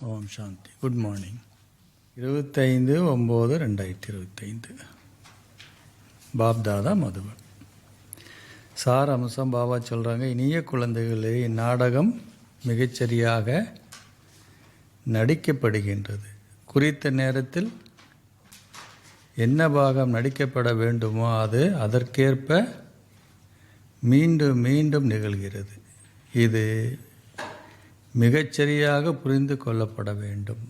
ஓம் சாந்தி. Good morning. 25/9/2025 Bapdada Madhuban. சாரம்சம் பாபா சொல்கிறாங்க, இனிய குழந்தைகளே, இந்நாடகம் மிகச்சரியாக நடிக்கப்படுகின்றது. குறித்த நேரத்தில் என்ன பாகம் நடிக்கப்பட வேண்டுமோ அது அதற்கேற்ப மீண்டும் மீண்டும் நிகழ்கிறது. இது மிகச்சரியாக புரிந்து கொள்ளப்பட வேண்டும்.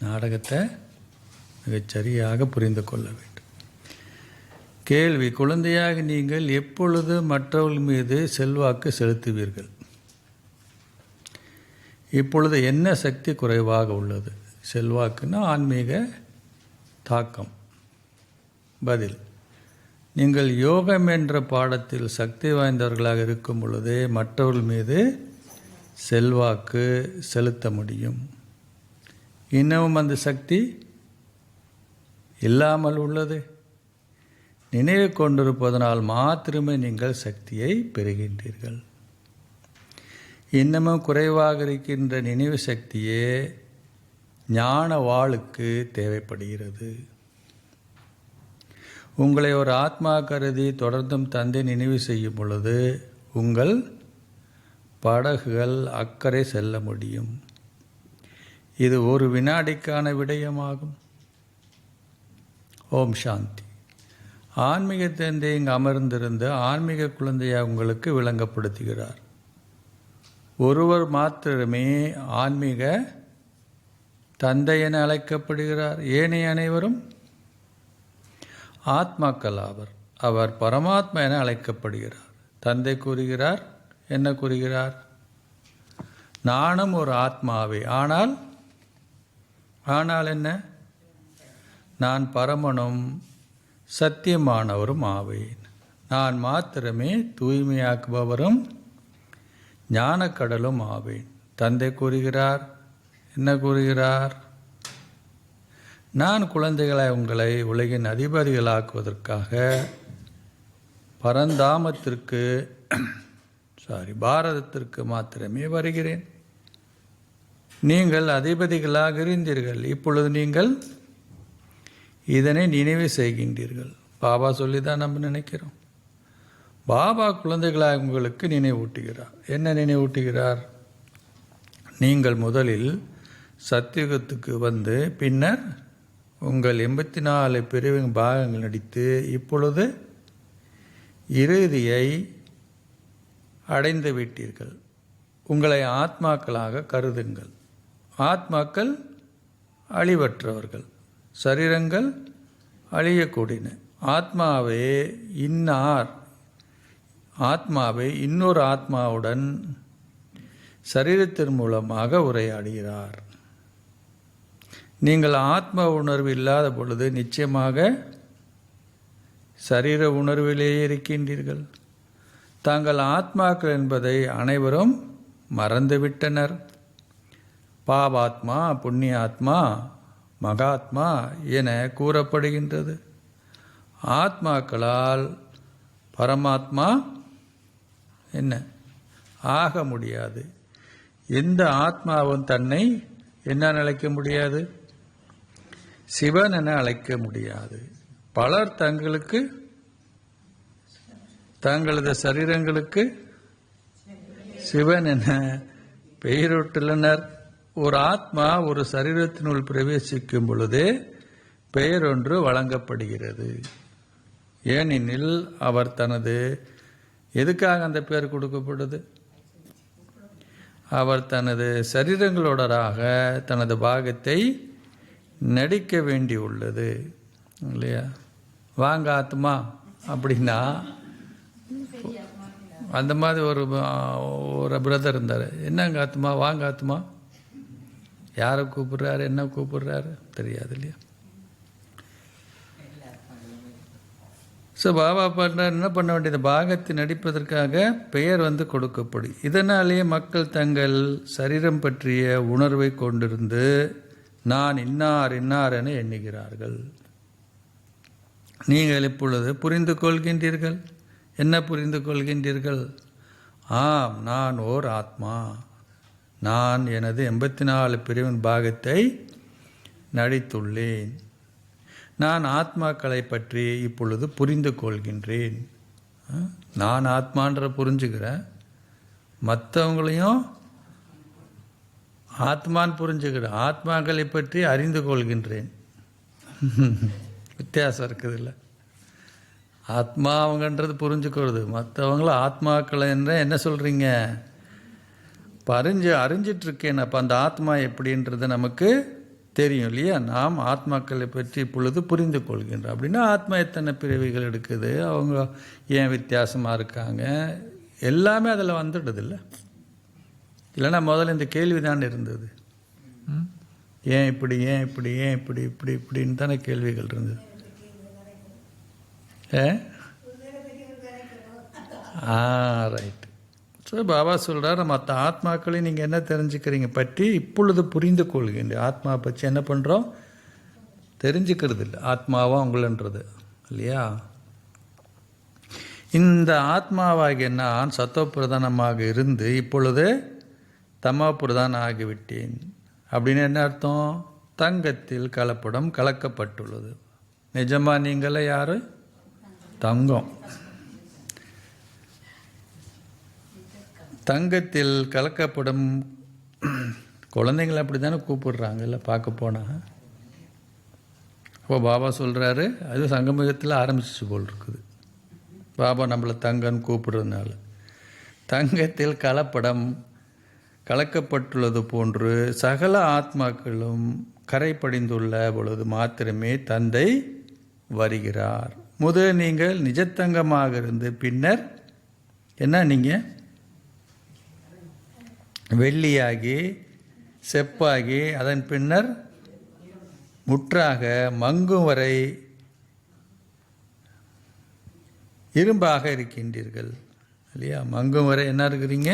நாடகத்தை மிகச்சரியாக புரிந்து கொள்ள வேண்டும். கேள்வி: குழந்தையாக நீங்கள் எப்பொழுது மற்றவர்கள் மீது செல்வாக்கு செலுத்துவீர்கள்? இப்பொழுது என்ன சக்தி குறைவாக உள்ளது? செல்வாக்குன்னா ஆன்மீக தாக்கம். பதில்: நீங்கள் யோகம் என்ற பாடத்தில் சக்தி வாய்ந்தவர்களாக இருக்கும் பொழுதே மற்றவர்கள் மீது செல்வாக்கு செலுத்த முடியும். இன்னமும் அந்த சக்தி இல்லாமல் உள்ளது. நினைவு கொண்டிருப்பதனால் மாத்திரமே நீங்கள் சக்தியை பெறுகின்றீர்கள். இன்னமும் குறைவாக இருக்கின்ற நினைவு சக்தியே ஞான வாளுக்கு தேவைப்படுகிறது. உங்களை ஒரு ஆத்மா கருதி தொடர்ந்தும் தந்தை நினைவு செய்யும் பொழுது உங்கள் படகுகள் அக்கறை செல்ல முடியும். இது ஒரு வினாடிக்கான விடயமாகும். ஓம் சாந்தி. ஆன்மீக தந்தை இங்கு அமர்ந்திருந்த ஆன்மீக குழந்தையாக உங்களுக்கு விளங்கப்படுத்துகிறார். ஒருவர் மாத்திரமே ஆன்மீக தந்தை என அழைக்கப்படுகிறார். ஏனைய அனைவரும் ஆத்மாக்கள் ஆவர். அவர் பரமாத்மா என அழைக்கப்படுகிறார். தந்தை கூறுகிறார், என்ன கூறுகிறார்? நானும் ஒரு ஆத்மாவே, ஆனால் என்ன? நான் பரமனும் சத்தியமானவரும் ஆவேன். நான் மாத்திரமே தூய்மையாக்குபவரும் ஞானக்கடலும் ஆவேன். தந்தை கூறுகிறார், என்ன கூறுகிறார்? நான் குழந்தைகளை உங்களை உலகின் அதிபதிகளாக்குவதற்காக பரந்தாமத்திற்கு பாரதத்திற்கு மாத்திரமே வருகிறேன். நீங்கள் அதிபதிகளாக இருந்தீர்கள். இப்பொழுது நீங்கள் இதனை நினைவு செய்கின்றீர்கள். பாபா சொல்லி தான் நம்ம நினைக்கிறோம். பாபா குழந்தைகளாக உங்களுக்கு நினைவூட்டுகிறார். என்ன நினைவூட்டுகிறார்? நீங்கள் முதலில் சத்தியுகத்துக்கு வந்து பின்னர் உங்கள் 84 பிரிவு பாகங்கள் நடித்து இப்பொழுது இறுதியை அடைந்து விட்டீர்கள். உங்களை ஆத்மாக்களாக கருதுங்கள். ஆத்மாக்கள் அழிவற்றவர்கள், சரீரங்கள் அழியக்கூடியன. ஆத்மாவை இன்னொரு ஆத்மாவுடன் சரீரத்தின் மூலமாக உரையாடுகிறார். நீங்கள் ஆத்ம உணர்வு இல்லாத பொழுது நிச்சயமாக சரீர உணர்விலேயே இருக்கின்றீர்கள். தாங்கள் ஆத்மாக்கள் என்பதை அனைவரும் மறந்துவிட்டனர். பாபாத்மா, புண்ணியாத்மா, மகாத்மா என கூறப்படுகின்றது. ஆத்மாக்களால் பரமாத்மா என்ன ஆக முடியாது. எந்த ஆத்மாவும் தன்னை என்ன அழைக்க முடியாது? சிவன் என அழைக்க முடியாது. பலர் தங்களது சரீரங்களுக்கு சிவன் என பெயரிட்டுள்ளனர். ஒரு ஆத்மா ஒரு சரீரத்தினுள் பிரவேசிக்கும் பொழுதே பெயர் ஒன்று வழங்கப்படுகிறது. ஏனெனில் அவர் எதுக்காக அந்த பெயர் கொடுக்கப்படுது? அவர் தனது சரீரங்களோடராக தனது பாகத்தை நடிக்க வேண்டியுள்ளது இல்லையா? வாங்க ஆத்மா அப்படின்னா அந்த மாதிரி ஒரு பிரதர் இருந்தார். என்னங்க ஆத்மா, வாங்க ஆத்மா. யாரை கூப்பிடுறாரு, என்ன கூப்பிடுறாரு தெரியாது இல்லையா? ஸோ பாபா என்ன பண்ண வேண்டியது? பாகத்தை நடிப்பதற்காக பெயர் கொடுக்கப்படும். இதனாலேயே மக்கள் தங்கள் சரீரம் பற்றிய உணர்வை கொண்டிருந்து நான் இன்னார் என எண்ணுகிறார்கள். நீங்கள் இப்பொழுது புரிந்து கொள்கின்றீர்கள். என்ன புரிந்து கொள்கின்றீர்கள்? ஆம், நான் ஓர் ஆத்மா, நான் எனது 84 பிரிவின் பாகத்தை நடித்துள்ளேன். நான் ஆத்மாக்களை பற்றி இப்பொழுது புரிந்து கொள்கின்றேன். நான் ஆத்மான்ற புரிஞ்சுக்கிறேன், மற்றவங்களையும் ஆத்மான்னு புரிஞ்சுக்கிறேன், ஆத்மாக்களை பற்றி அறிந்து கொள்கின்றேன். வித்தியாசம் இருக்குது இல்லை? ஆத்மா அவங்கன்றது புரிஞ்சுக்கிறது, மற்றவங்களும் ஆத்மாக்களை என்ன சொல்கிறீங்க? இப்போ அறிஞ்சிட்ருக்கேன். அப்போ அந்த ஆத்மா எப்படின்றது நமக்கு தெரியும் இல்லையா? நாம் ஆத்மாக்களை பற்றி இப்பொழுது புரிந்து கொள்கின்றோம். அப்படின்னா ஆத்மா எத்தனை பிறவிகள் எடுக்குது, அவங்க ஏன் வித்தியாசமாக இருக்காங்க, எல்லாமே அதில் வந்துடுது இல்லை? இல்லைன்னா முதல்ல இந்த கேள்வி தான் இருந்தது, ஏன் இப்படி, ஏன் இப்படி, ஏன் இப்படி, இப்படின்னு தானே கேள்விகள் இருந்தது. ரைட். ஸோ பாபா சொல்கிறார், மற்ற ஆத்மாக்களையும் நீங்கள் என்ன தெரிஞ்சுக்கிறீங்க பற்றி இப்பொழுது புரிந்து கொள்கின்ற. ஆத்மா பற்றி என்ன பண்ணுறோம்? தெரிஞ்சுக்கிறது இல்லை, ஆத்மாவா உங்களன்றது இல்லையா? இந்த ஆத்மாவாகிய நான் சத்தோப்பிரதானமாக இருந்து இப்பொழுது தமோபிரதான் ஆகிவிட்டேன். அப்படின்னு என்ன அர்த்தம்? தங்கத்தில் கலப்படம் கலக்கப்பட்டுள்ளது. நிஜமாக நீங்களே யார்? தங்கம். தங்கத்தில் கலக்கப்படும். குழந்தைங்களை அப்படி தானே கூப்பிடுறாங்கல்ல பார்க்க போனால். அப்போ பாபா சொல்கிறாரு, அது சங்கமிகத்தில் ஆரம்பிச்சு போல் இருக்குது. பாபா நம்மளை தங்கன்னு கூப்பிடுறதுனால. தங்கத்தில் கலப்படம் கலக்கப்பட்டுள்ளது போன்று சகல ஆத்மாக்களும் கரை படிந்துள்ள பொழுது மாத்திரமே தந்தை வருகிறார். முதல் நீங்கள் நிஜத்தங்கமாக இருந்து பின்னர் என்ன, நீங்கள் வெள்ளியாகி செப்பாகி அதன் பின்னர் முற்றாக மங்கும் வரை இரும்பாக இருக்கின்றீர்கள் இல்லையா? மங்கும் வரை என்ன இருக்கிறீங்க?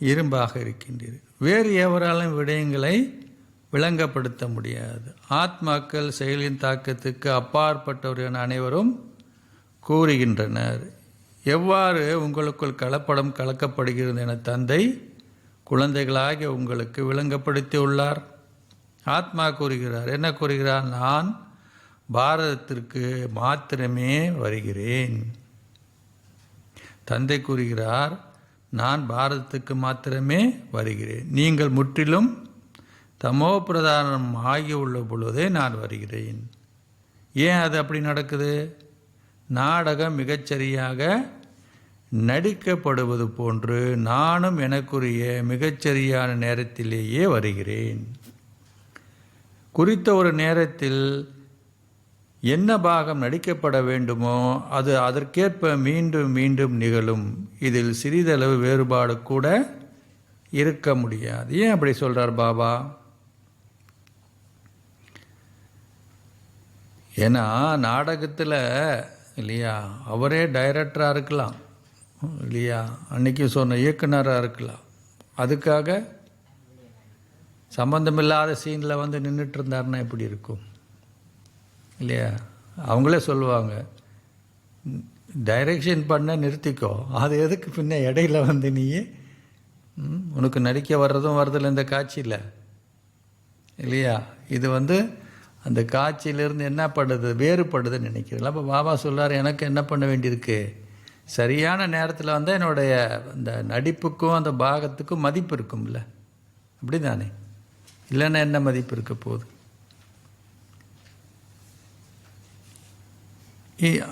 இரும்பாக இருக்கின்றீர்கள். வேறு எவராலும் விடயங்களை விளங்கப்படுத்த முடியாது. ஆத்மாக்கள் செயலின் தாக்கத்துக்கு அப்பாற்பட்டவர் என அனைவரும் கூறுகின்றனர். எவ்வாறு உங்களுக்குள் கலப்படம் கலக்கப்படுகிறது என தந்தை குழந்தைகளாகிய உங்களுக்கு விளங்கப்படுத்தி உள்ளார். ஆத்மா கூறுகிறார், என்ன கூறுகிறார்? நான் பாரதத்திற்கு மாத்திரமே வருகிறேன். தந்தை கூறுகிறார், நான் பாரதத்துக்கு மாத்திரமே வருகிறேன். நீங்கள் முற்றிலும் தமோ பிரதானம் ஆகியுள்ள பொழுதே நான் வருகிறேன். ஏன் அது அப்படி நடக்குது? நாடகம் மிகச்சரியாக நடிக்கப்படுவது போன்று நானும் எனக்குரிய மிகச்சரியான நேரத்திலேயே வருகிறேன். குறித்த ஒரு நேரத்தில் என்ன பாகம் நடிக்கப்பட வேண்டுமோ அது அதற்கேற்ப மீண்டும் மீண்டும் நிகழும். இதில் சிறிதளவு வேறுபாடு கூட இருக்க முடியாது. ஏன் அப்படி சொல்கிறார் பாபா? ஏன்னா நாடகத்தில் இல்லையா, அவரே டைரக்டராக இருக்கலாம் இல்லையா, அன்றைக்கி சொன்ன இயக்குனராக இருக்கலாம். அதுக்காக சம்பந்தமில்லாத சீனில் வந்து நின்றுட்டு இருந்தாருன்னா எப்படி இருக்கும் இல்லையா? அவங்களே சொல்லுவாங்க, டைரெக்ஷன் பண்ண நிறுத்திக்கோ, அது எதுக்கு பின்ன இடையில வந்து நீயே உனக்கு நடிக்க வர்றதும் வரதில்லை இந்த காட்சியில் இல்லையா? இது வந்து அந்த காட்சியிலிருந்து என்ன பண்ணுது, வேறுபடுதுன்னு நினைக்கிறீங்களா? அப்போ பாபா சொல்கிறார், எனக்கு என்ன பண்ண வேண்டியிருக்கு? சரியான நேரத்தில் வந்து என்னுடைய அந்த நடிப்புக்கும் அந்த பாகத்துக்கும் மதிப்பு இருக்கும்ல, அப்படி தானே? இல்லைன்னா என்ன மதிப்பு இருக்க போகுது?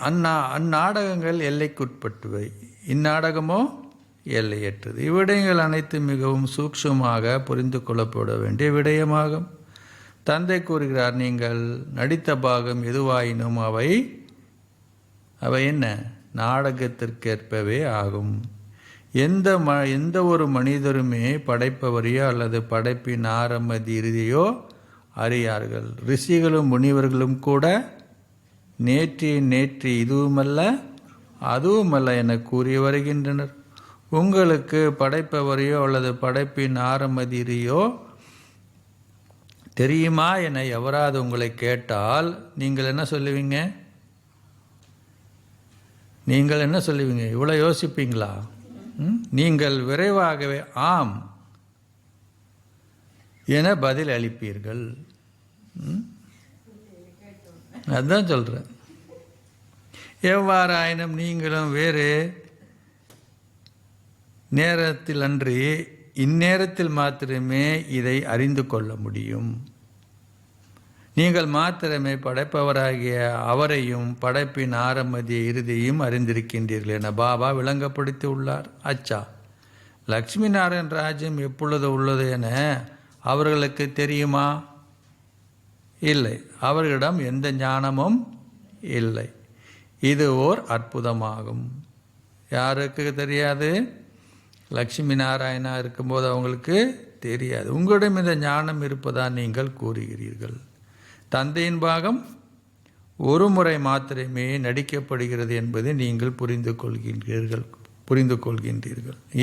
அந்நாடகங்கள் எல்லைக்குட்பட்டவை, இந்நாடகமோ எல்லையற்றது. இவ்விடயங்கள் அனைத்து மிகவும் சூக்ஷ்மமாக புரிந்து கொள்ளப்பட வேண்டிய விடயமாகும். தந்தை கூறுகிறார், நீங்கள் நடித்த பாகம் எதுவாயினும் அவை என்ன நாடகத்திற்கேற்பவே ஆகும். எந்த ஒரு மனிதருமே படைப்பவரையோ அல்லது படைப்பின் ஆரம்ப இறுதியோ அறியார்கள். ரிஷிகளும் முனிவர்களும் கூட நேற்று இதுவுமல்ல அதுவுமல்ல என கூறி வருகின்றனர். உங்களுக்கு படைப்பவரையோ அல்லது படைப்பின் ஆரம்பதிரியோ தெரியுமா என எவராது உங்களை கேட்டால் நீங்கள் என்ன சொல்லுவீங்க? இவ்வளோ யோசிப்பீங்களா? நீங்கள் விரைவாகவே ஆம் என பதில் அளிப்பீர்கள். அதுதான் சொல்கிறேன். எவ்வாறாயினும் நீங்களும் வேறு நேரத்தில் அன்றி இந்நேரத்தில் மாத்திரமே இதை அறிந்து கொள்ள முடியும். நீங்கள் மாத்திரமே படைப்பவராகிய அவரையும் படைப்பின் ஆரம்பதிய இறுதியும் அறிந்திருக்கின்றீர்கள் என பாபா விளங்கப்படுத்தி உள்ளார். அச்சா, லக்ஷ்மி நாராயண் ராஜ்யம் எப்பொழுது உள்ளது என அவர்களுக்கு தெரியுமா? இல்லை, அவர்களிடம் எந்த ஞானமும் இல்லை. இது ஓர் அற்புதமாகும். யாருக்கு தெரியாது? லக்ஷ்மி நாராயணா இருக்கும்போது அவங்களுக்கு தெரியாது. உங்களிடம் இந்த ஞானம் இருப்பதா நீங்கள் கூறுகிறீர்கள். தந்தையின் பாகம் ஒரு முறை மாத்திரமே நடிக்கப்படுகிறது என்பதை நீங்கள் புரிந்து கொள்கின்றீர்கள்.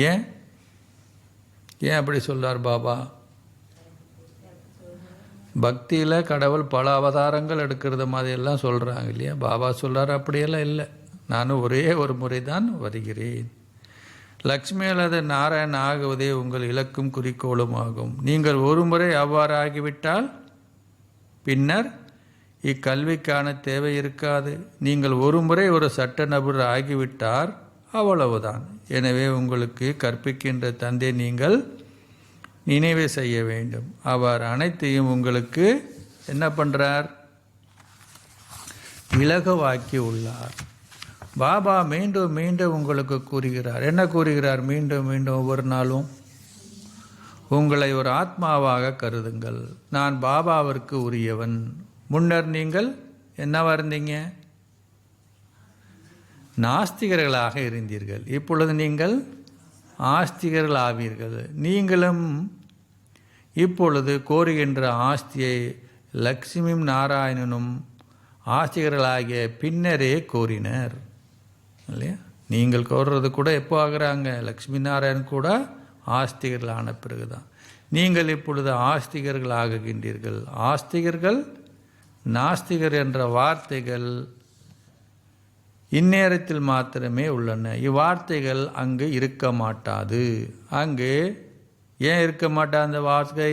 ஏன் அப்படி சொல்றார் பாபா? பக்தியில் கடவுள் பல அவதாரங்கள் எடுக்கிறது மாதிரியெல்லாம் சொல்கிறாங்க இல்லையா? பாபா சொல்கிறார் அப்படியெல்லாம் இல்லை, நானும் ஒரே ஒரு முறை தான் வருகிறேன். லக்ஷ்மி அல்லது நாராயணன் ஆகுவதே உங்கள் இலக்கும் குறிக்கோளும் ஆகும். நீங்கள் ஒரு முறை அவ்வாறு ஆகிவிட்டால் பின்னர் இக்கல்விக்கான தேவை இருக்காது. நீங்கள் ஒரு முறை ஒரு சட்ட நபர் ஆகிவிட்டார், அவ்வளவுதான். எனவே உங்களுக்கு கற்பிக்கின்ற தந்தை நீங்கள் நினைவு செய்ய வேண்டும். அவர் அனைத்தையும் உங்களுக்கு என்ன பண்ணுறார்? இலகுவாக்கி உள்ளார். பாபா மீண்டும் மீண்டும் உங்களுக்கு கூறுகிறார். என்ன கூறுகிறார்? மீண்டும் மீண்டும் ஒவ்வொரு நாளும் உங்களை ஒரு ஆத்மாவாக கருதுங்கள். நான் பாபாவிற்கு உரியவன். முன்னர் நீங்கள் என்னவா இருந்தீங்க? நாஸ்திகர்களாக இருந்தீர்கள். இப்பொழுது நீங்கள் ஆஸ்திகர்கள் ஆவீர்கள். நீங்களும் இப்பொழுது கோருகின்ற ஆஸ்தியை லக்ஷ்மியும் நாராயணனும் ஆஸ்திகர்களாகிய பின்னரே கோரினர் இல்லையா? நீங்கள் கோர்றது கூட எப்போ ஆகுறாங்க? லக்ஷ்மி நாராயணன் கூட ஆஸ்திகர்கள் ஆன பிறகுதான். நீங்கள் இப்பொழுது ஆஸ்திகர்கள் ஆகுகின்றீர்கள். ஆஸ்திகர்கள், நாஸ்திகர் என்ற வார்த்தைகள் இந்நேரத்தில் மாத்திரமே உள்ளன. இவ்வார்த்தைகள் அங்கு இருக்க மாட்டாது. அங்கு ஏன் இருக்க மாட்டா? அந்த வார்த்தை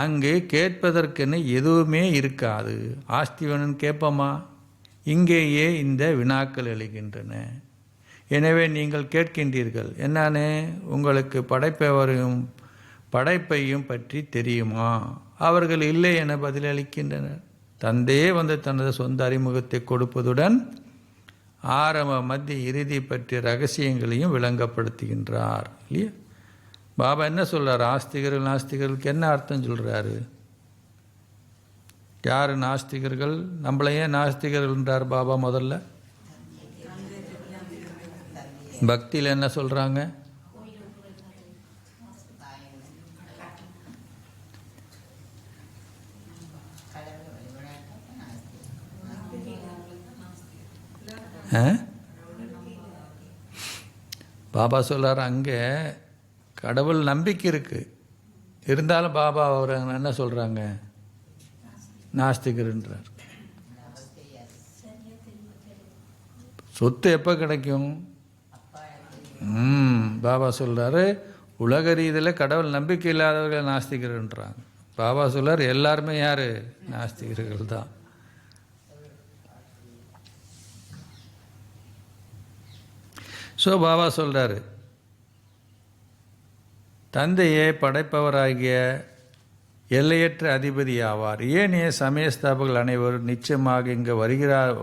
அங்கு கேட்பதற்குன்னு எதுவுமே இருக்காது. ஆஸ்திகன் கேட்போமா? இங்கேயே இந்த வினாக்கள் எழுகின்றன. எனவே நீங்கள் கேட்கின்றீர்கள், என்னன்னு? உங்களுக்கு படைப்பையும் பற்றி தெரியுமா? அவர்கள் இல்லை என பதிலளிக்கின்றனர். தந்தையே வந்து தனது சொந்த அறிமுகத்தை கொடுப்பதுடன் ஆரம்ப மத்திய இறுதி பற்றிய ரகசியங்களையும் விளங்கப்படுத்துகின்றார் இல்லையா? பாபா என்ன சொல்றார்? ஆஸ்திகர்கள் நாஸ்திகர்களுக்கு என்ன அர்த்தம் சொல்றாரு? யார் நாஸ்திகர்கள்? நம்மள ஏன் நாஸ்திகர்கள்ன்றார் பாபா? முதல்ல பக்தியில் என்ன சொல்றாங்க? பாபா சொல்றார் அங்கே கடவுள் நம்பிக்கை இருக்கு, இருந்தாலும் பாபா அவர் என்ன சொல்றாங்க? நாஸ்திகர்ன்றார். சொத்து எப்போ கிடைக்கும்? பாபா சொல்றாரு உலக ரீதியில் கடவுள் நம்பிக்கை இல்லாதவர்கள் நாஸ்திகர்ன்றாங்க. பாபா சொல்றார் எல்லாருமே யாரு? நாஸ்திகர்கள் தான். ஸோ பாபா சொல்றாரு தந்தையே படைப்பவராகிய எல்லையற்ற அதிபதி ஆவார். ஏனைய சமயஸ்தாபகர்கள் அனைவரும் நிச்சயமாக இங்கு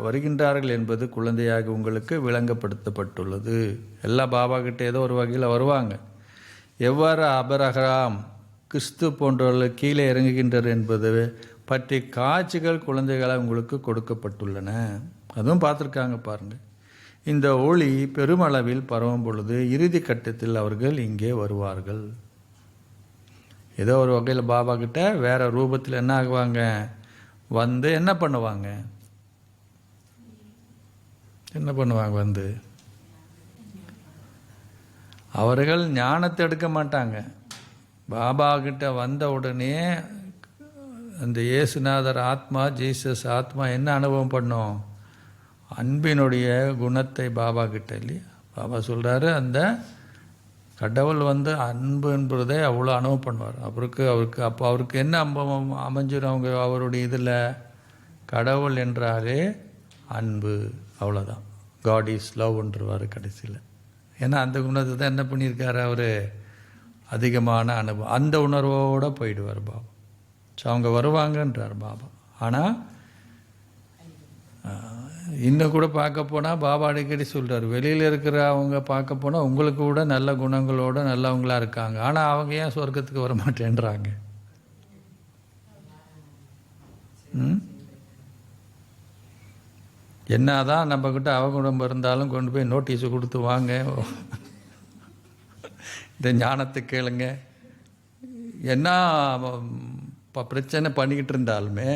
வருகின்றார்கள் என்பது குழந்தையாக உங்களுக்கு விளங்கப்படுத்தப்பட்டுள்ளது. எல்லாம் பாபா கிட்ட ஏதோ ஒரு வகையில் வருவாங்க. எவ்வாறு அபரகாம் கிறிஸ்து போன்றவர்கள் கீழே இறங்குகின்றனர் என்பது பற்றி காட்சிகள் குழந்தைகளாக உங்களுக்கு கொடுக்கப்பட்டுள்ளன. அதுவும் பார்த்துருக்காங்க பாருங்கள். இந்த ஒளி பெருமளவில் பரவும் பொழுது இறுதி கட்டத்தில் அவர்கள் இங்கே வருவார்கள். ஏதோ ஒரு வகையில் பாபா கிட்ட வேற ரூபத்தில் என்ன ஆகுவாங்க? வந்து என்ன பண்ணுவாங்க? வந்து அவர்கள் ஞானத்தை எடுக்க மாட்டாங்க. பாபா கிட்ட வந்த உடனே அந்த இயேசுநாதர் ஆத்மா, ஜீசஸ் ஆத்மா என்ன அனுபவம் பண்ணும்? அன்பினுடைய குணத்தை பாபா கிட்ட இல்லையா? பாபா சொல்றாரு அந்த கடவுள் அன்பு என்பதை அவ்வளோ அனுபவம் பண்ணுவார். அவருக்கு என்ன அம்பம் அமைஞ்சிடும் அவருடைய இதில்? கடவுள் என்றாலே அன்பு, அவ்வளோதான். காட் இஸ் லவ்ன்றவார் கடைசியில். ஏன்னா அந்த குணத்தை தான் என்ன பண்ணியிருக்காரு அவர்? அதிகமான அனுபவம், அந்த உணர்வோடு போயிடுவார் பாபா. ஸோ அவங்க வருவாங்கன்றார் பாபா. ஆனால் இன்னும் கூட பார்க்க போனால் பாபா அடிக்கடி சொல்கிறார், வெளியில் இருக்கிற அவங்க பார்க்க போனால் உங்களுக்கு கூட நல்ல குணங்களோடு நல்லவங்களாக இருக்காங்க, ஆனால் அவங்க ஏன் சொர்க்கத்துக்கு வர மாட்டேன்றாங்க? என்னதான் நம்மக்கிட்ட அவகுணம் இருந்தாலும் கொண்டு போய் நோட்டீஸு கொடுத்து வாங்க, இந்த ஞானத்தை கேளுங்க, என்ன பிரச்சனை பண்ணிக்கிட்டு இருந்தாலுமே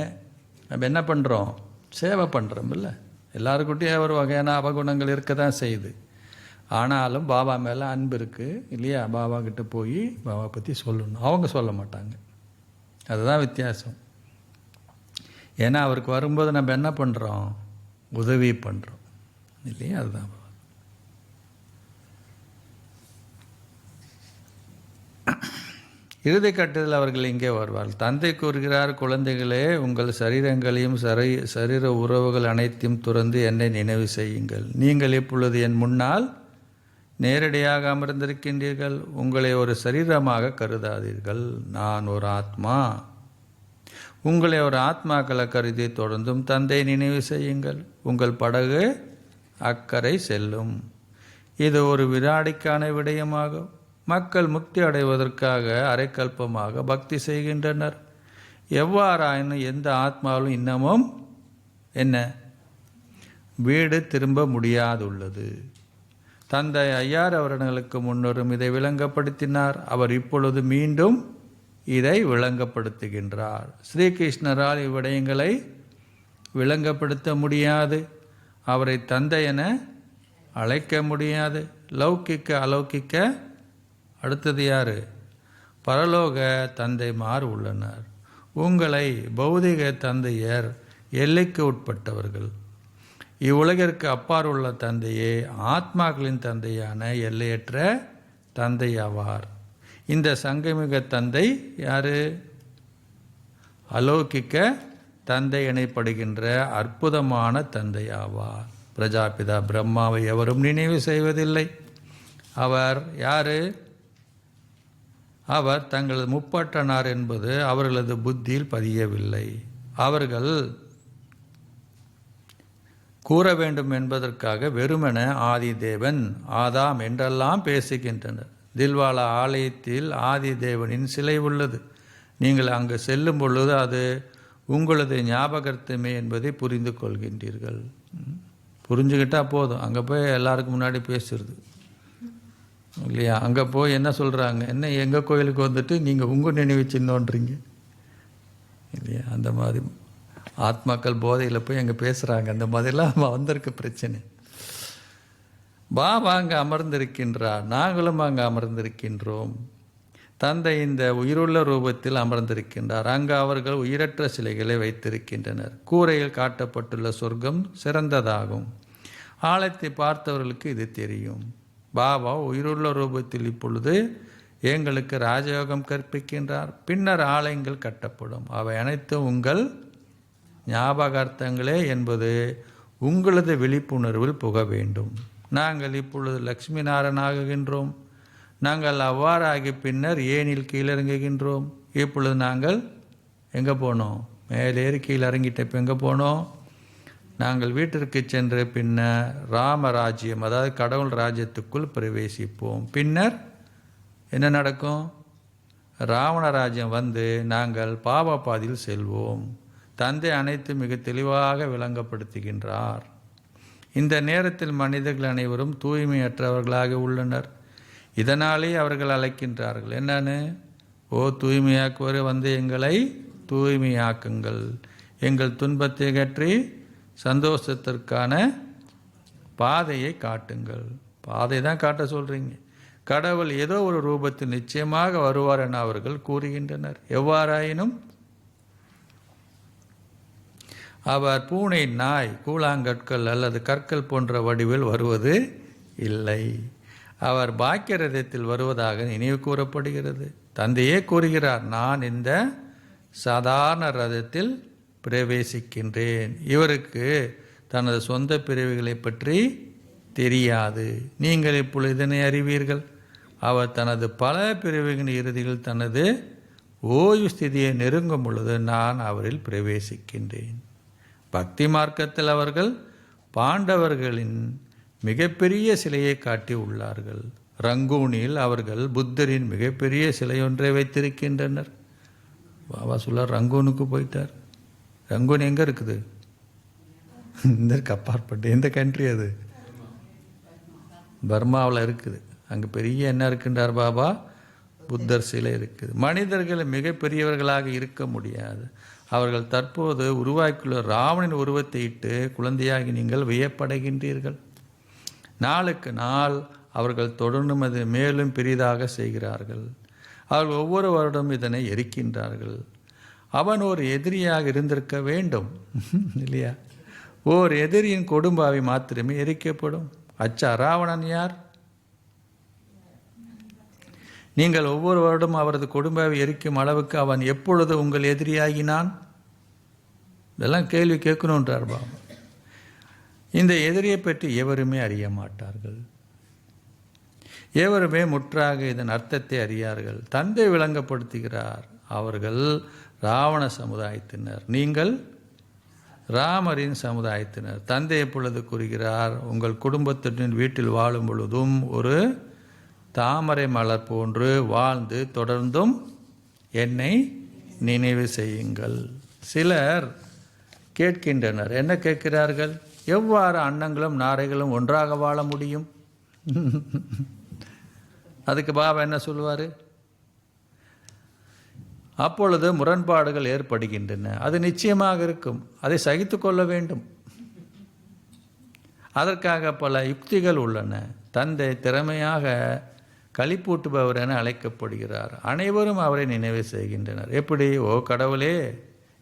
நம்ம என்ன பண்ணுறோம்? சேவை பண்ணுறோம் இல்லை? எல்லாருக்கிட்டையும் ஒரு வகையான அவகுணங்கள் இருக்க தான் செய்யுது. ஆனாலும் பாபா மேலே அன்பு இருக்குது இல்லையா? பாபா கிட்ட போய் பாபா பற்றி சொல்லணும், அவங்க சொல்ல மாட்டாங்க. அதுதான் வித்தியாசம். ஏன்னா அவருக்கு வரும்போது நம்ம என்ன பண்ணுறோம்? உதவி பண்ணுறோம் இல்லையா? அதுதான். இறுதி கட்டத்தில் அவர்கள் இங்கே வருவார்கள். தந்தை கூறுகிறார், குழந்தைகளே, உங்கள் சரீரங்களையும் சரீர உறவுகள் அனைத்தையும் துறந்து என்னை நினைவு செய்யுங்கள். நீங்கள் இப்பொழுது என் முன்னால் நேரடியாக அமர்ந்திருக்கின்றீர்கள். உங்களை ஒரு சரீரமாக கருதாதீர்கள். நான் ஒரு ஆத்மா. உங்களை ஒரு ஆத்மாக்களை கருதி தொடர்ந்தும் தந்தை நினைவு செய்யுங்கள். உங்கள் படகு அக்கறை செல்லும். இது ஒரு வினாடிக்கான விடயமாகும். மக்கள் முக்தி அடைவதற்காக அரைக்கல்பமாக பக்தி செய்கின்றனர். எவ்வாறாயினும் எந்த ஆத்மாவிலும் இன்னமும் என்ன வீடு திரும்ப முடியாதுள்ளது. தந்தை 5000 வருடங்களுக்கு முன்னரும் இதை விளங்கப்படுத்தினார். அவர் இப்பொழுது மீண்டும் இதை விளங்கப்படுத்துகின்றார். ஸ்ரீகிருஷ்ணரால் இவ்விடயங்களை விளங்கப்படுத்த முடியாது. அவரை தந்தை என அழைக்க முடியாது. லௌகிக்க அலௌகிக்க அடுத்தது யார்? பரலோக தந்தைமார் உள்ளனர். உங்களை பௌதிக தந்தையர் எல்லைக்கு உட்பட்டவர்கள். இவ்வுலகிற்கு அப்பால் உள்ள தந்தையே ஆத்மாக்களின் தந்தையான எல்லையற்ற தந்தை ஆவார். இந்த சங்கமிக தந்தை யார்? அலௌகிக்க தந்தை எனப்படுகின்ற அற்புதமான தந்தை ஆவார். பிரஜாபிதா பிரம்மாவை எவரும் நினைவு செய்வதில்லை. அவர் யார்? அவர் தங்களது முப்பாட்டனார் என்பது அவர்களது புத்தியில் பதியவில்லை. அவர்கள் கூற வேண்டும் என்பதற்காக வெறுமென ஆதி தேவன் ஆதாம் என்றெல்லாம் பேசுகின்றனர். தில்வாலா ஆலயத்தில் ஆதி தேவனின் சிலை உள்ளது. நீங்கள் அங்கு செல்லும் பொழுது அது உங்களது ஞாபகத்துமே என்பதை புரிந்து கொள்கின்றீர்கள். புரிஞ்சுக்கிட்டால் போதும். அங்கே போய் எல்லாருக்கும் முன்னாடி பேசுறது இல்லையா? அங்கே போய் என்ன சொல்கிறாங்க? என்ன எங்கள் கோயிலுக்கு வந்துட்டு நீங்கள் உங்கள் நினைவு சின்னோன்றீங்க இல்லையா? அந்த மாதிரி ஆத்மாக்கள் போதையில் போய் அங்கே பேசுகிறாங்க. அந்த மாதிரிலாம் வந்திருக்க பிரச்சனை. பாபா அங்கே அமர்ந்திருக்கின்றார். நாங்களும் அங்கே அமர்ந்திருக்கின்றோம். தந்தை இந்த உயிருள்ள ரூபத்தில் அமர்ந்திருக்கின்றார். அங்கு அவர்கள் உயிரற்ற சிலைகளை வைத்திருக்கின்றனர். கூரையில் காட்டப்பட்டுள்ள சொர்க்கம் சிறந்ததாகும். ஆலயத்தை பார்த்தவர்களுக்கு இது தெரியும். பாபா உயிருள்ள ரூபத்தில் இப்பொழுது எங்களுக்கு ராஜயோகம் கற்பிக்கின்றார். பின்னர் ஆலயங்கள் கட்டப்படும். அவை அனைத்தும் உங்கள் ஞாபகார்த்தங்களே என்பது உங்களது விழிப்புணர்வில் புக வேண்டும். நாங்கள் இப்பொழுது லக்ஷ்மி நாராயணன் ஆகுகின்றோம். நாங்கள் அவ்வாறாகி பின்னர் ஏனில் கீழிறங்குகின்றோம். இப்பொழுது நாங்கள் எங்கே போனோம்? மேலேறி கீழே இறங்கிட்ட. இப்போ எங்கே போனோம்? நாங்கள் வீட்டிற்கு சென்று பின்னர் ராமராஜ்யம், அதாவது கடவுள் ராஜ்யத்துக்குள் பிரவேசிப்போம். பின்னர் என்ன நடக்கும்? ராவண ராஜ்யம் வந்து நாங்கள் பாபா பாதையில் செல்வோம். தந்தை அனைத்து மிக தெளிவாக விளங்கப்படுத்துகின்றார். இந்த நேரத்தில் மனிதர்கள் அனைவரும் தூய்மையற்றவர்களாக உள்ளனர். இதனாலே அவர்கள் அழைக்கின்றார்கள். என்னன்னு? ஓ தூய்மையாக்குவரை வந்து எங்களை தூய்மையாக்குங்கள். எங்கள் துன்பத்தை கற்றி சந்தோஷத்திற்கான பாதையை காட்டுங்கள். பாதை தான் காட்ட சொல்கிறீங்க. கடவுள் ஏதோ ஒரு ரூபத்தில் நிச்சயமாக வருவார் என அவர்கள் கூறுகின்றனர். எவ்வாறாயினும் அவர் பூனை, நாய், கூழாங்கற்கள் அல்லது கற்கள் போன்ற வடிவில் வருவது இல்லை. அவர் பாக்கிய ரதத்தில் வருவதாக நினைவு கூறப்படுகிறது. தந்தையே கூறுகிறார், நான் இந்த சாதாரண ரதத்தில் பிரவேசிக்கின்றேன். இவருக்கு தனது சொந்த பிறவிகளை பற்றி தெரியாது. நீங்கள் இப்பொழுது இதனை அறிவீர்கள். அவர் தனது பல பிறவிகளின் இறுதியில் தனது ஓய்வு ஸ்திதியை நெருங்கும் பொழுது நான் அவரில் பிரவேசிக்கின்றேன். பக்தி மார்க்கத்தில் அவர்கள் பாண்டவர்களின் மிகப்பெரிய சிலையை காட்டி உள்ளார்கள். ரங்கூனில் அவர்கள் புத்தரின் மிகப்பெரிய சிலையொன்றை வைத்திருக்கின்றனர். பாபா சொல்லார், ரங்கூனுக்கு போயிட்டார். ரங்கூன் எங்கே இருக்குது? இந்த அப்பாற்பட்டு எந்த கண்ட்ரி அது? பர்மாவில் இருக்குது. அங்கே பெரிய என்ன இருக்குன்றார் பாபா? புத்தர் சிலை இருக்குது. மனிதர்கள் மிகப்பெரியவர்களாக இருக்க முடியாது. அவர்கள் தற்போது உருவாக்கியுள்ள ராவணின் உருவத்தை இட்டு குழந்தையாகி நீங்கள் வியப்படைகின்றீர்கள். நாளுக்கு நாள் அவர்கள் தொடர்ந்தும் அது மேலும் பெரிதாக செய்கிறார்கள். அவர்கள் ஒவ்வொரு வருடம் இதனை எரிக்கின்றார்கள். அவன் ஒரு எதிரியாக இருந்திருக்க வேண்டும் இல்லையா? ஓர் எதிரியின் கொடும்பாவி மாத்திரமே எரிக்கப்படும். அச்சா, ராவணன் யார்? நீங்கள் ஒவ்வொரு வருடம் அவரது கொடும்பாவை எரிக்கும் அளவுக்கு அவன் எப்பொழுது உங்கள் எதிரியாகினான்? இதெல்லாம் கேள்வி கேட்கணுன்றார் பாபா. இந்த எதிரியை பற்றி எவருமே அறிய மாட்டார்கள். எவருமே முற்றாக இதன் அர்த்தத்தை அறியார்கள். தந்தை விளங்கப்படுத்துகிறார், அவர்கள் ராவண சமுதாயத்தினர், நீங்கள் ராமரின் சமுதாயத்தினர். தந்தை எப்பொழுது கூறுகிறார், உங்கள் குடும்பத்தின் வீட்டில் வாழும் பொழுதும் ஒரு தாமரை மலர் போன்று வாழ்ந்து தொடர்ந்தும் என்னை நினைவு செய்யுங்கள். சிலர் கேட்கின்றனர், என்ன கேட்கிறார்கள்? எவ்வாறு அன்னங்களும் நாரைகளும் ஒன்றாக வாழ முடியும்? அதுக்கு பாபா என்ன சொல்லுவார்? அப்பொழுது முரண்பாடுகள் ஏற்படுகின்றன. அது நிச்சயமாக இருக்கும். அதை சகித்து கொள்ள வேண்டும். அதற்காக பல யுக்திகள் உள்ளன. தந்தை திறமையாக களிப்பூட்டுபவர் என அழைக்கப்படுகிறார். அனைவரும் அவரை நினைவு செய்கின்றனர். எப்படி? ஓ கடவுளே,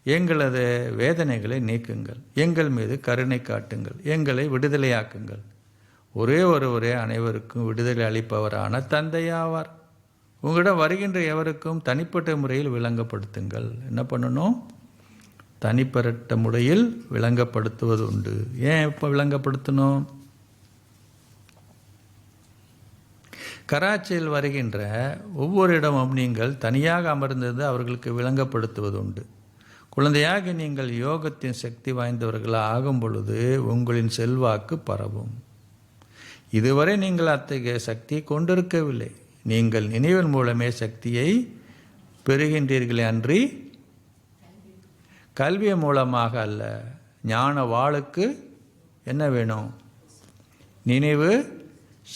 எங்களது வேதனைகளை நீக்குங்கள், எங்கள் மீது கருணை காட்டுங்கள், எங்களை விடுதலையாக்குங்கள். ஒரே ஒருவரே அனைவருக்கும் விடுதலை அளிப்பவரான தந்தையாவார். உங்களிடம் வருகின்ற எவருக்கும் தனிப்பட்ட முறையில் விளங்கப்படுத்துங்கள். என்ன பண்ணணும்? தனிப்பட்ட முறையில் விளங்கப்படுத்துவது உண்டு. ஏன் இப்போ விளங்கப்படுத்தணும்? கராச்சியில் வருகின்ற ஒவ்வொரு இடமும் நீங்கள் தனியாக அமர்ந்தது அவர்களுக்கு விளங்கப்படுத்துவது உண்டு. குழந்தையாக நீங்கள் யோகத்தின் சக்தி வாய்ந்தவர்களாக ஆகும் பொழுது உங்களின் செல்வாக்கு பரவும். இதுவரை நீங்கள் அத்தகைய சக்தியை கொண்டிருக்கவில்லை. நீங்கள் நினைவின் மூலமே சக்தியை பெறுகின்றீர்களே அன்றி கல்வி மூலமாக அல்ல. ஞான வாளுக்கு என்ன வேணும்? நினைவு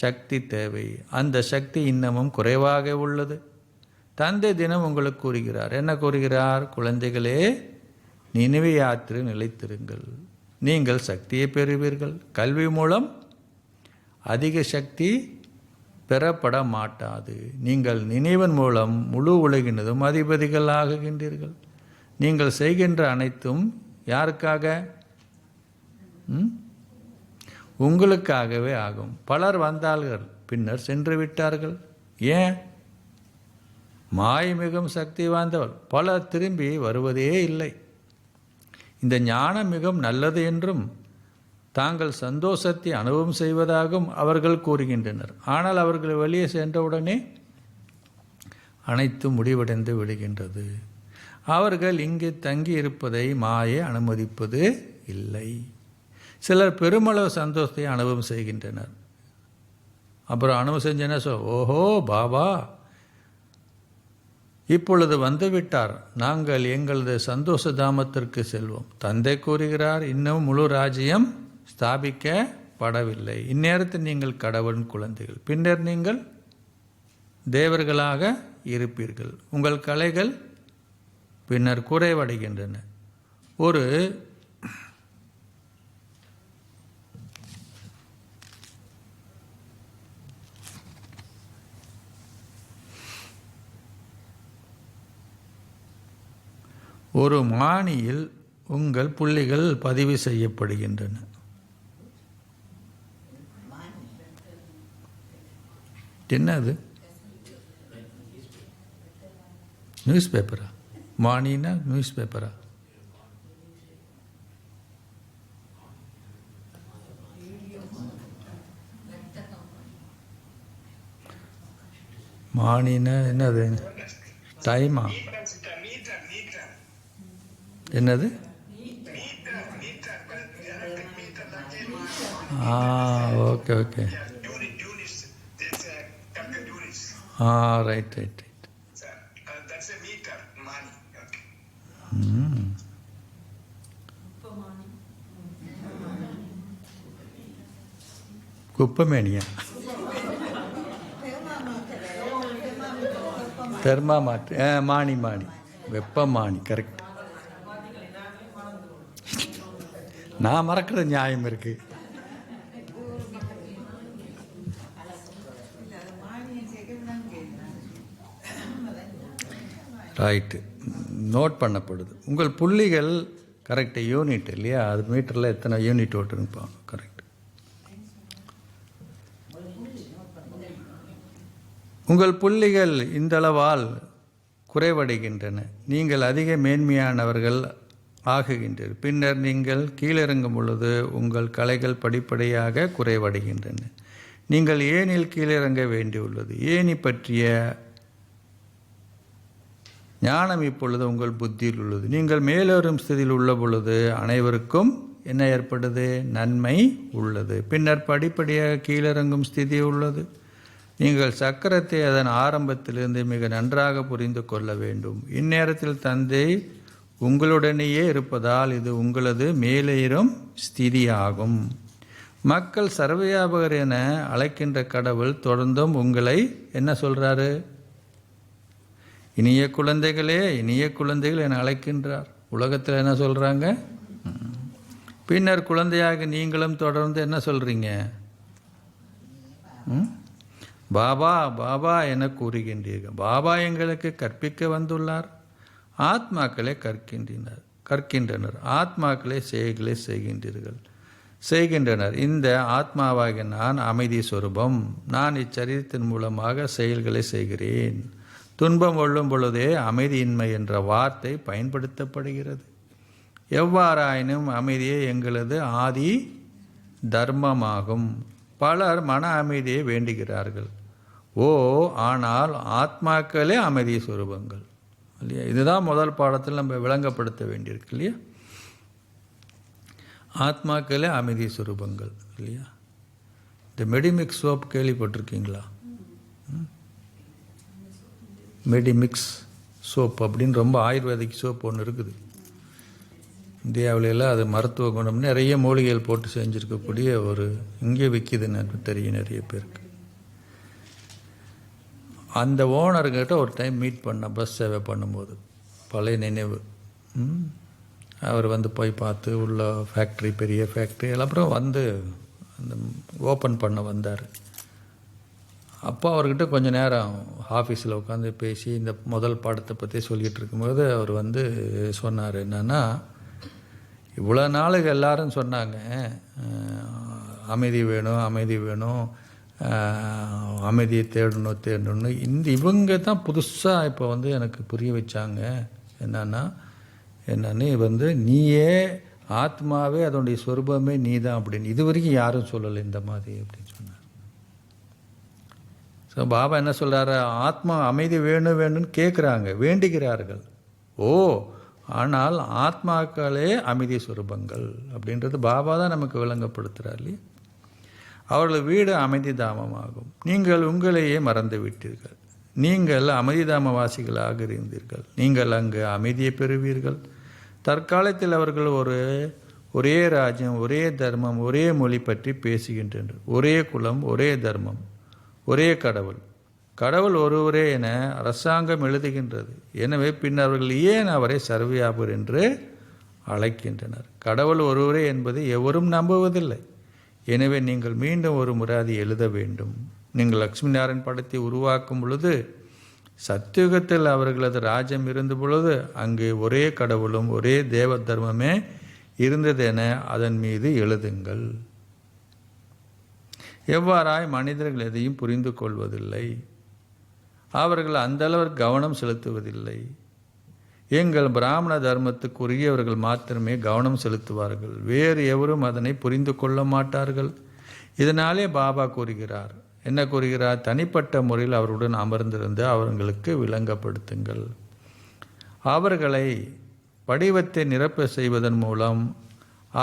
சக்தி தேவை. அந்த சக்தி இன்னமும் குறைவாக உள்ளது. தந்தை தினம் உங்களுக்கு கூறுகிறார். என்ன கூறுகிறார்? குழந்தைகளே, நினைவு யாத்திரை நிலைத்திருங்கள், நீங்கள் சக்தியை பெறுவீர்கள். கல்வி மூலம் அதிக சக்தி பெறப்பட மாட்டாது. நீங்கள் நினைவின் மூலம் முழு உலகினதும் அதிபதிகள் ஆகுகின்றீர்கள். நீங்கள் செய்கின்ற அனைத்தும் யாருக்காக? உங்களுக்காகவே ஆகும். பலர் வந்தார்கள், பின்னர் சென்று விட்டார்கள். ஏன்? மாயை மிகவும் சக்தி வாய்ந்தவர். பலர் திரும்பி வருவதே இல்லை. இந்த ஞானம் மிகவும் நல்லது என்றும் தாங்கள் சந்தோஷத்தை அனுபவம் செய்வதாகவும் அவர்கள் கூறுகின்றனர். ஆனால் அவர்கள் வெளியே சென்றவுடனே அனைத்தும் முடிவடைந்து விடுகின்றது. அவர்கள் இங்கு தங்கி இருப்பதை மாயை அனுமதிப்பது இல்லை. சிலர் பெருமளவு சந்தோஷத்தை அனுபவம் செய்கின்றனர். அப்புறம் அனுபவம் செஞ்சேன்னா ஓஹோ பாபா இப்பொழுது வந்துவிட்டார், நாங்கள் எங்களது சந்தோஷ தாமத்திற்கு செல்வோம். தந்தை கூறுகிறார், இன்னும் முழு ராஜ்யம் ஸ்தாபிக்கப்படவில்லை. இந்நேரத்தில் நீங்கள் கடவுளின் குழந்தைகள், பின்னர் நீங்கள் தேவர்களாக இருப்பீர்கள். உங்கள் கலைகள் பின்னர் குறைவடைகின்றன. ஒரு மானியில் உங்கள் புள்ளிகள் பதிவு செய்யப்படுகின்றன. என்ன அது? நியூஸ் பேப்பரா? மானினா நியூஸ் பேப்பரா? மானினா என்னது? டைமா? என்னது? Okay okay. Right right right. குப்பமேனியா? தெர்மாமாட்டு. மானி மானி, வெப்பமானி. கரெக்ட். நான் மறக்கிறது நியாயம் இருக்கு. ரைட்டு, நோட் பண்ணப்படுது. உங்கள் புள்ளிகள் கரெக்டு. யூனிட் இல்லையா? அது மீட்டரில் எத்தனை யூனிட் ஓட்டுருப்பாங்க. கரெக்ட். உங்கள் புள்ளிகள் இந்தளவால் குறைவடைகின்றன. நீங்கள் அதிக மேன்மையானவர்கள் ஆகுகின்றனர். பின்னர் நீங்கள் கீழிறங்கும் பொழுது உங்கள் கலைகள் படிப்படியாக குறைவடைகின்றன. நீங்கள் ஏனில் கீழிறங்க வேண்டியுள்ளது. ஏனி பற்றிய ஞானம் இப்பொழுது உங்கள் புத்தியில் உள்ளது. நீங்கள் மேலேறும் ஸ்திதியில் உள்ள பொழுது அனைவருக்கும் என்ன ஏற்படுது? நன்மை உள்ளது. பின்னர் படிப்படியாக கீழிறங்கும் ஸ்திதி உள்ளது. நீங்கள் சக்கரத்தை அதன் ஆரம்பத்திலிருந்து மிக நன்றாக புரிந்து கொள்ள வேண்டும். இந்நேரத்தில் தந்தை உங்களுடனேயே இருப்பதால் இது உங்களது மேலேறும் ஸ்திதியாகும். மக்கள் சர்வவியாபகர் என அழைக்கின்ற கடவுள் தொடர்ந்தும் உங்களை என்ன சொல்றாரு? இனிய குழந்தைகளே, இனிய குழந்தைகள் என அழைக்கின்றார். உலகத்தில் என்ன சொல்றாங்க? பின்னர் குழந்தையாக நீங்களும் தொடர்ந்து என்ன சொல்றீங்க? பாபா பாபா என கூறுகின்றீர்கள். பாபா எங்களுக்கு கற்பிக்க வந்துள்ளார். ஆத்மாக்களை கற்கின்றனர். ஆத்மாக்களை செயல்களை செய்கின்றனர். இந்த ஆத்மாவாகிய நான் அமைதி சொரூபம். நான் இச்சரீரத்தின் மூலமாக செயல்களை செய்கிறேன். துன்பம் கொள்ளும் பொழுதே அமைதியின்மை என்ற வார்த்தை பயன்படுத்தப்படுகிறது. எவ்வாறாயினும் அமைதியே எங்களது ஆதி தர்மமாகும். பலர் மன அமைதியை வேண்டுகிறார்கள். ஆனால் ஆத்மாக்களே அமைதி சொரூபங்கள் இல்லையா? இதுதான் முதல் பாடத்தில் நம்ம விளங்கப்படுத்த வேண்டியிருக்கு இல்லையா? ஆத்மாக்களே அமைதி சொரூபங்கள் இல்லையா? இந்த மெடிமிக்ஸ் சோப் கேள்விப்பட்டிருக்கீங்களா? மெடிமிக்ஸ் சோப் அப்படின்னு ரொம்ப ஆயுர்வேதிக் சோப் ஒன்று இருக்குது. இந்தியாவிலெல்லாம் அது மருத்துவ குணம், நிறைய மூலிகைகள் போட்டு செஞ்சுருக்கக்கூடிய ஒரு, இங்கே விற்கிதுன்னு எனக்கு தெரியும் நிறைய பேருக்கு. அந்த ஓனர்கிட்ட ஒரு டைம் மீட் பண்ண பஸ் சேவை பண்ணும்போது, பழைய நினைவு. அவர் போய் பார்த்து உள்ள ஃபேக்ட்ரி, பெரிய ஃபேக்ட்ரி அப்புறம் அந்த ஓப்பன் பண்ண வந்தார். அப்போ அவர்கிட்ட கொஞ்சம் நேரம் ஆஃபீஸில் உட்காந்து பேசி இந்த முதல் பாடத்தை பற்றி சொல்லிகிட்டு இருக்கும்போது அவர் சொன்னார் என்னன்னா, இவ்வளோ நாளுக்கு எல்லாரும் சொன்னாங்க அமைதி வேணும் அமைதி வேணும், அமைதியை தேடணும். இவங்க தான் புதுசாக இப்போ எனக்கு புரிய வச்சாங்க என்னன்னு நீயே ஆத்மாவே அதனுடைய சொரூபமே நீ தான் அப்படின்னு. இது வரைக்கும் யாரும் சொல்லலை இந்த மாதிரி அப்படின்னு சொன்னார். ஸோ பாபா என்ன சொல்கிறாரு? ஆத்மா அமைதி வேணும்னு கேட்குறாங்க, வேண்டுகிறார்கள். ஆனால் ஆத்மாக்களே அமைதி சொரூபங்கள் அப்படின்றது பாபா தான் நமக்கு விளங்கப்படுத்துகிறார் இல்லையா? அவர்கள் வீடு அமைதி தாமமாகும். நீங்கள் உங்களையே மறந்து விட்டீர்கள். நீங்கள் அமைதிதாமவாசிகளாக இருந்தீர்கள். நீங்கள் அங்கு அமைதியை பெறுவீர்கள். தற்காலத்தில் அவர்கள் ஒரே ராஜ்யம், ஒரே தர்மம், ஒரே மொழி பற்றி பேசுகின்றனர். ஒரே குலம், ஒரே தர்மம், ஒரே கடவுள். கடவுள் ஒருவரே என அரசாங்கம் எழுதுகின்றது. எனவே பின் அவர்கள் ஏன் அவரை சர்வவியாபகர் என்று அழைக்கின்றனர்? கடவுள் ஒருவரே என்பது எவரும் நம்புவதில்லை. எனவே நீங்கள் மீண்டும் ஒரு முறை அதை எழுத வேண்டும். நீங்கள் லக்ஷ்மி நாராயண் படத்தை உருவாக்கும் பொழுது சத்தியுகத்தில் அவர்களது ராஜ்யம் இருந்த பொழுது அங்கு ஒரே கடவுளும் ஒரே தேவ தர்மமே இருந்தது என அதன் மீது எழுதுங்கள். எவ்வாறாய் மனிதர்கள் எதையும் புரிந்து கொள்வதில்லை. அவர்கள் அந்தளவு கவனம் செலுத்துவதில்லை. எங்கள் பிராமண தர்மத்துக்குரியவர்கள் மாத்திரமே கவனம் செலுத்துவார்கள். வேறு எவரும் அதனை புரிந்து கொள்ள மாட்டார்கள். இதனாலே பாபா கூறுகிறார், என்ன கூறுகிறார்? தனிப்பட்ட முறையில் அவருடன் அமர்ந்திருந்து அவர்களுக்கு விளங்கப்படுத்துங்கள். அவர்களை படிவத்தை நிரப்ப செய்வதன் மூலம்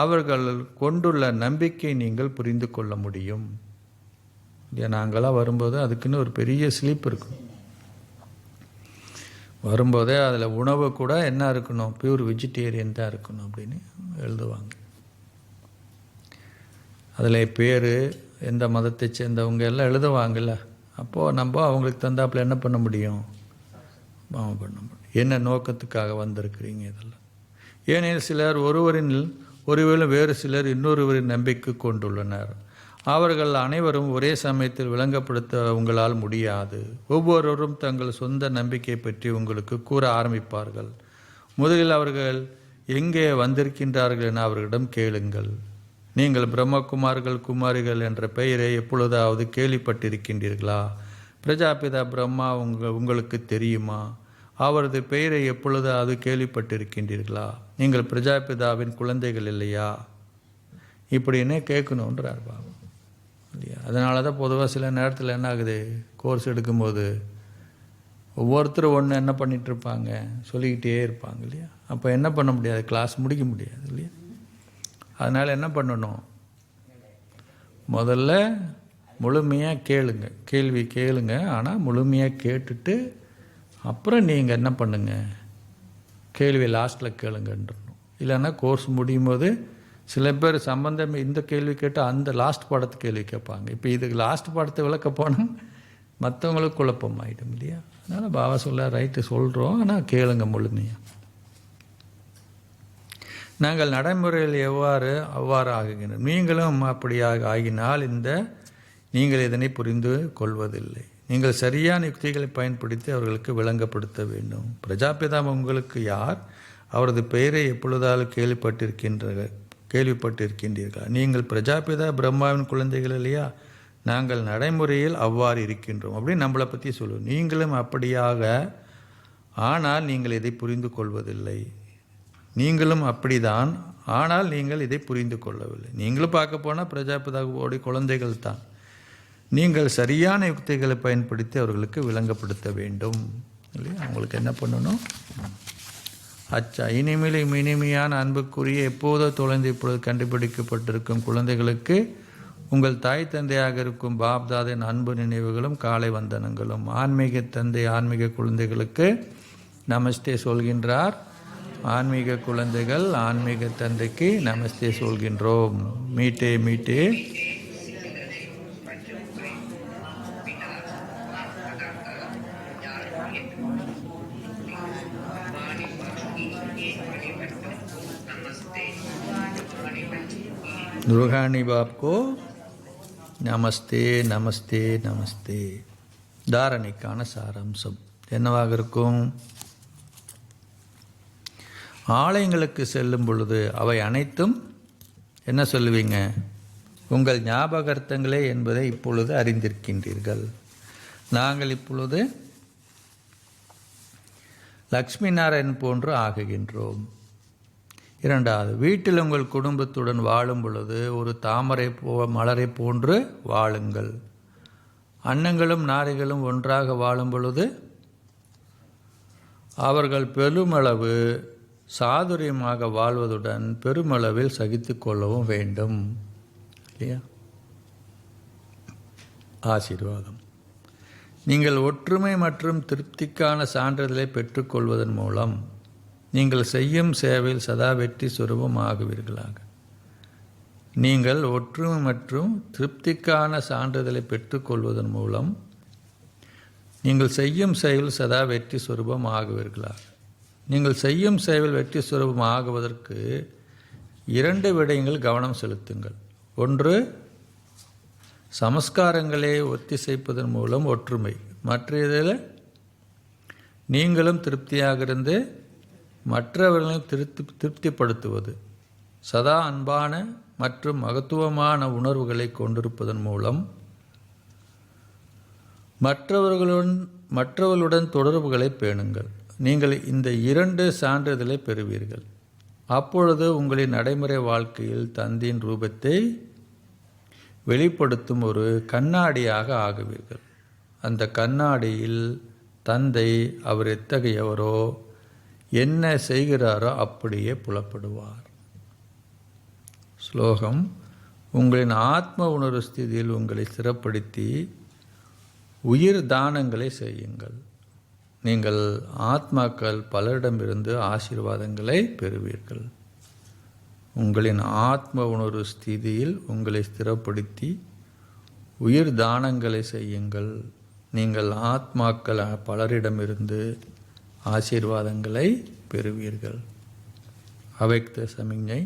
அவர்கள் கொண்டுள்ள நம்பிக்கை நீங்கள் புரிந்து கொள்ள முடியும். நாங்களாம் வரும்போது அதுக்குன்னு ஒரு பெரிய ஸ்லீப் இருக்கும். வரும்போதே அதில் உணவு கூட என்ன இருக்கணும், பியூர் வெஜிடேரியன் தான் இருக்கணும் அப்படின்னு எழுதுவாங்க. அதில் பேர், எந்த மதத்தை சேர்ந்தவங்க எல்லாம் எழுதுவாங்கள்ல. அப்போது நம்ம அவங்களுக்கு தந்தாப்பில் என்ன பண்ண முடியும், பண்ண முடியும். என்ன நோக்கத்துக்காக வந்திருக்கிறீங்க இதெல்லாம். ஏனெனில் சிலர் ஒருவேளை வேறு சிலர் இன்னொருவரின் நம்பிக்கை கொண்டுள்ளனர். அவர்கள் அனைவரும் ஒரே சமயத்தில் விளங்கப்படுத்த உங்களால் முடியாது. ஒவ்வொருவரும் தங்கள் சொந்த நம்பிக்கை பற்றி உங்களுக்கு கூற ஆரம்பிப்பார்கள். முதலில் அவர்கள் எங்கே வந்திருக்கின்றார்கள் என அவர்களிடம் கேளுங்கள். நீங்கள் பிரம்மகுமார்கள் குமாரிகள் என்ற பெயரை எப்பொழுதாவது கேள்விப்பட்டிருக்கின்றீர்களா? பிரஜாபிதா பிரம்மா உங்களுக்கு தெரியுமா? அவரது பெயரை எப்பொழுதாவது கேள்விப்பட்டிருக்கின்றீர்களா? நீங்கள் பிரஜாபிதாவின் குழந்தைகள் இல்லையா? இப்படின்னே கேட்கணுன்றார் பாபா இல்லையா. அதனால தான் பொதுவாக சில நேரத்தில் என்ன ஆகுது, கோர்ஸ் எடுக்கும்போது ஒவ்வொருத்தரும் ஒன்று என்ன பண்ணிகிட்ருப்பாங்க, சொல்லிக்கிட்டே இருப்பாங்க இல்லையா. அப்போ என்ன பண்ண முடியாது, கிளாஸ் முடிக்க முடியாது இல்லையா. அதனால் என்ன பண்ணணும், முதல்ல முழுமையாக கேளுங்க, கேள்வி கேளுங்க. ஆனால் முழுமையாக கேட்டுட்டு அப்புறம் நீங்கள் என்ன பண்ணுங்க, கேள்வி லாஸ்ட்டில் கேளுங்கன்றணும். இல்லைன்னா கோர்ஸ் முடியும் போது சில பேர் சம்பந்தம் இந்த கேள்வி கேட்டால் அந்த லாஸ்ட் பாடத்து கேள்வி கேட்பாங்க. இப்போ இதுக்கு லாஸ்ட் பாடத்தை விளக்க போனால் மற்றவங்களுக்கு குழப்பம் ஆகிடும் இல்லையா. அதனால் பாபா சொல்ல ரைட்டு சொல்கிறோம், ஆனால் கேளுங்க முழுமையாக. நாங்கள் நடைமுறையில் அவ்வாறு ஆகுகின்றோம். நீங்களும் அப்படியாக ஆகினால் நீங்கள் இதனை புரிந்து கொள்வதில்லை. நீங்கள் சரியான யுக்திகளை பயன்படுத்தி அவர்களுக்கு விளங்கப்படுத்த வேண்டும். பிரஜாபிதா உங்களுக்கு யார்? அவரது பெயரை எப்பொழுதாவது கேள்விப்பட்டிருக்கின்றீர்களா? நீங்கள் பிரஜாபிதா பிரம்மாவின் குழந்தைகள் இல்லையா? நாங்கள் நடைமுறையில் அவ்வாறு இருக்கின்றோம் அப்படின்னு நம்மளை பற்றி சொல்லுவோம். நீங்களும் அப்படியாக ஆனால் நீங்கள் இதை புரிந்து கொள்வதில்லை. நீங்களும் அப்படிதான், ஆனால் நீங்கள் இதை புரிந்து கொள்ளவில்லை. நீங்களும் பார்க்க போனால் பிரஜாபிதாவோடைய குழந்தைகள் தான். நீங்கள் சரியான யுக்திகளை பயன்படுத்தி அவர்களுக்கு விளங்கப்படுத்த வேண்டும் இல்லையா. அவங்களுக்கு என்ன பண்ணணும், அச்சா இனிமேலும் இனிமையான அன்புக்குரிய எப்போதோ தொலைந்து இப்பொழுது கண்டுபிடிக்கப்பட்டிருக்கும் குழந்தைகளுக்கு உங்கள் தாய் தந்தையாக இருக்கும் பாப்தாதின் அன்பு நினைவுகளும் காலை வந்தனங்களும். ஆன்மீக தந்தை ஆன்மீக குழந்தைகளுக்கு நமஸ்தே சொல்கின்றார். ஆன்மீக குழந்தைகள் ஆன்மீக தந்தைக்கு நமஸ்தே சொல்கின்றோம். மீட்டே மீட்டே रूहानी बाप को நமஸ்தே நமஸ்தே நமஸ்தே. தாரணைக்கான சாராம்சம் என்னவாக இருக்கும்? ஆலயங்களுக்கு செல்லும் பொழுது அவை அனைத்தும் என்ன சொல்லுவீங்க? உங்கள் ஞாபகார்த்தங்களே என்பதை இப்பொழுது அறிந்திருக்கின்றீர்கள். நாங்கள் இப்பொழுது லக்ஷ்மி நாராயணன் போன்று ஆகுகின்றோம். இரண்டாவது, வீட்டில் உங்கள் குடும்பத்துடன் வாழும் பொழுது ஒரு தாமரை மலரை போன்று வாழுங்கள். அன்னங்களும் நாரைகளும் ஒன்றாக வாழும் பொழுது அவர்கள் பெருமளவு சாதுரியமாக வாழ்வதுடன் பெருமளவில் சகித்து கொள்ளவும் வேண்டும் இல்லையா. ஆசீர்வாதம். நீங்கள் ஒற்றுமை மற்றும் திருப்திக்கான சான்றிதழை பெற்றுக்கொள்வதன் மூலம் நீங்கள் செய்யும் சேவையில் சதா வெற்றி சுரூபம் ஆகுவீர்களாக. நீங்கள் ஒற்றுமை மற்றும் திருப்திக்கான சான்றிதழை பெற்றுக்கொள்வதன் மூலம் நீங்கள் செய்யும் சேவையில் சதா வெற்றி சுரூபம் ஆகுவீர்களாக. நீங்கள் செய்யும் சேவையில் வெற்றி சுரூபம் ஆகுவதற்கு 2 விடயங்கள் கவனம் செலுத்துங்கள். ஒன்று, சமஸ்காரங்களை ஒத்திசைப்பதன் மூலம் ஒற்றுமை. மற்ற நீங்களும் திருப்தியாக இருந்து மற்றவர்களையும் திருப்திப்படுத்துவது. சதா அன்பான மற்றும் மகத்துவமான உணர்வுகளை கொண்டிருப்பதன் மூலம் மற்றவர்களுடன் தொடர்புகளை பேணுங்கள். நீங்கள் இந்த 2 சான்றிதழை பெறுவீர்கள். அப்பொழுது உங்களின் நடைமுறை வாழ்க்கையில் தந்தையின் ரூபத்தை வெளிப்படுத்தும் ஒரு கண்ணாடியாக ஆகுவீர்கள். அந்த கண்ணாடியில் தந்தை அவர் எத்தகையவரோ என்ன செய்கிறாரோ அப்படியே புலப்படுவார். ஸ்லோகம்: உங்களின் ஆத்ம உணர்வு ஸ்திதியில் உங்களை ஸ்திரப்படுத்தி உயிர் தானங்களை செய்யுங்கள். நீங்கள் ஆத்மாக்கள் பலரிடமிருந்து ஆசீர்வாதங்களை பெறுவீர்கள். உங்களின் ஆத்ம உணர்வு ஸ்திதியில் உங்களை ஸ்திரப்படுத்தி உயிர் தானங்களை செய்யுங்கள். நீங்கள் ஆத்மாக்கள் பலரிடமிருந்து ஆசீர்வாதங்களை பெறுவீர்கள். அவ்யக்த சமிஞ்ஞை: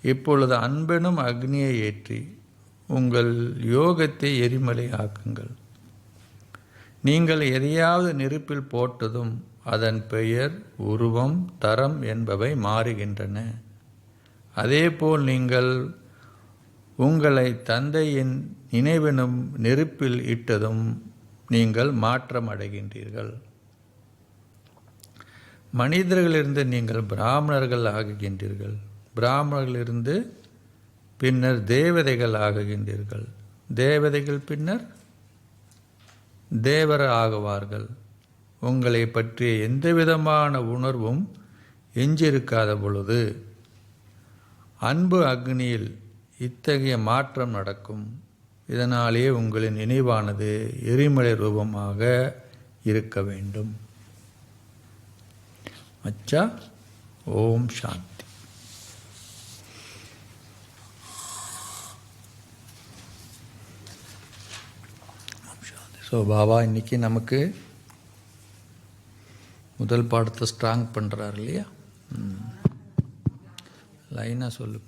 இப்பொழுது அன்பெனும் அக்னியை ஏற்றி உங்கள் யோகத்தை எரிமலை ஆக்குங்கள். நீங்கள் எதையாவது நெருப்பில் போட்டதும் அதன் பெயர், உருவம், தரம் என்பவை மாறுகின்றன. அதேபோல் நீங்கள் உங்களை தந்தையின் நினைவெனும் நெருப்பில் இட்டதும் நீங்கள் மாற்றம் அடைகின்றீர்கள். மனிதர்களிலிருந்து நீங்கள் பிராமணர்கள் ஆகுகின்றீர்கள். பிராமணர்களிலிருந்து பின்னர் தேவதைகள் ஆகுகின்றீர்கள். தேவதைகள் பின்னர் தேவர் ஆகுவார்கள். உங்களை பற்றிய எந்தவிதமான உணர்வும் எஞ்சியிருக்காத பொழுது அன்பு அக்னியில் இத்தகைய மாற்றம் நடக்கும். இதனாலே உங்களின் நினைவானது எரிமலை ரூபமாக இருக்க வேண்டும். அச்சா. ஓம் சாந்தி. ஸோ பாபா இன்னைக்கு நமக்கு முதல் பாடத்தை ஸ்ட்ராங் பண்ணுறாரு இல்லையா? லைனாக சொல்லு.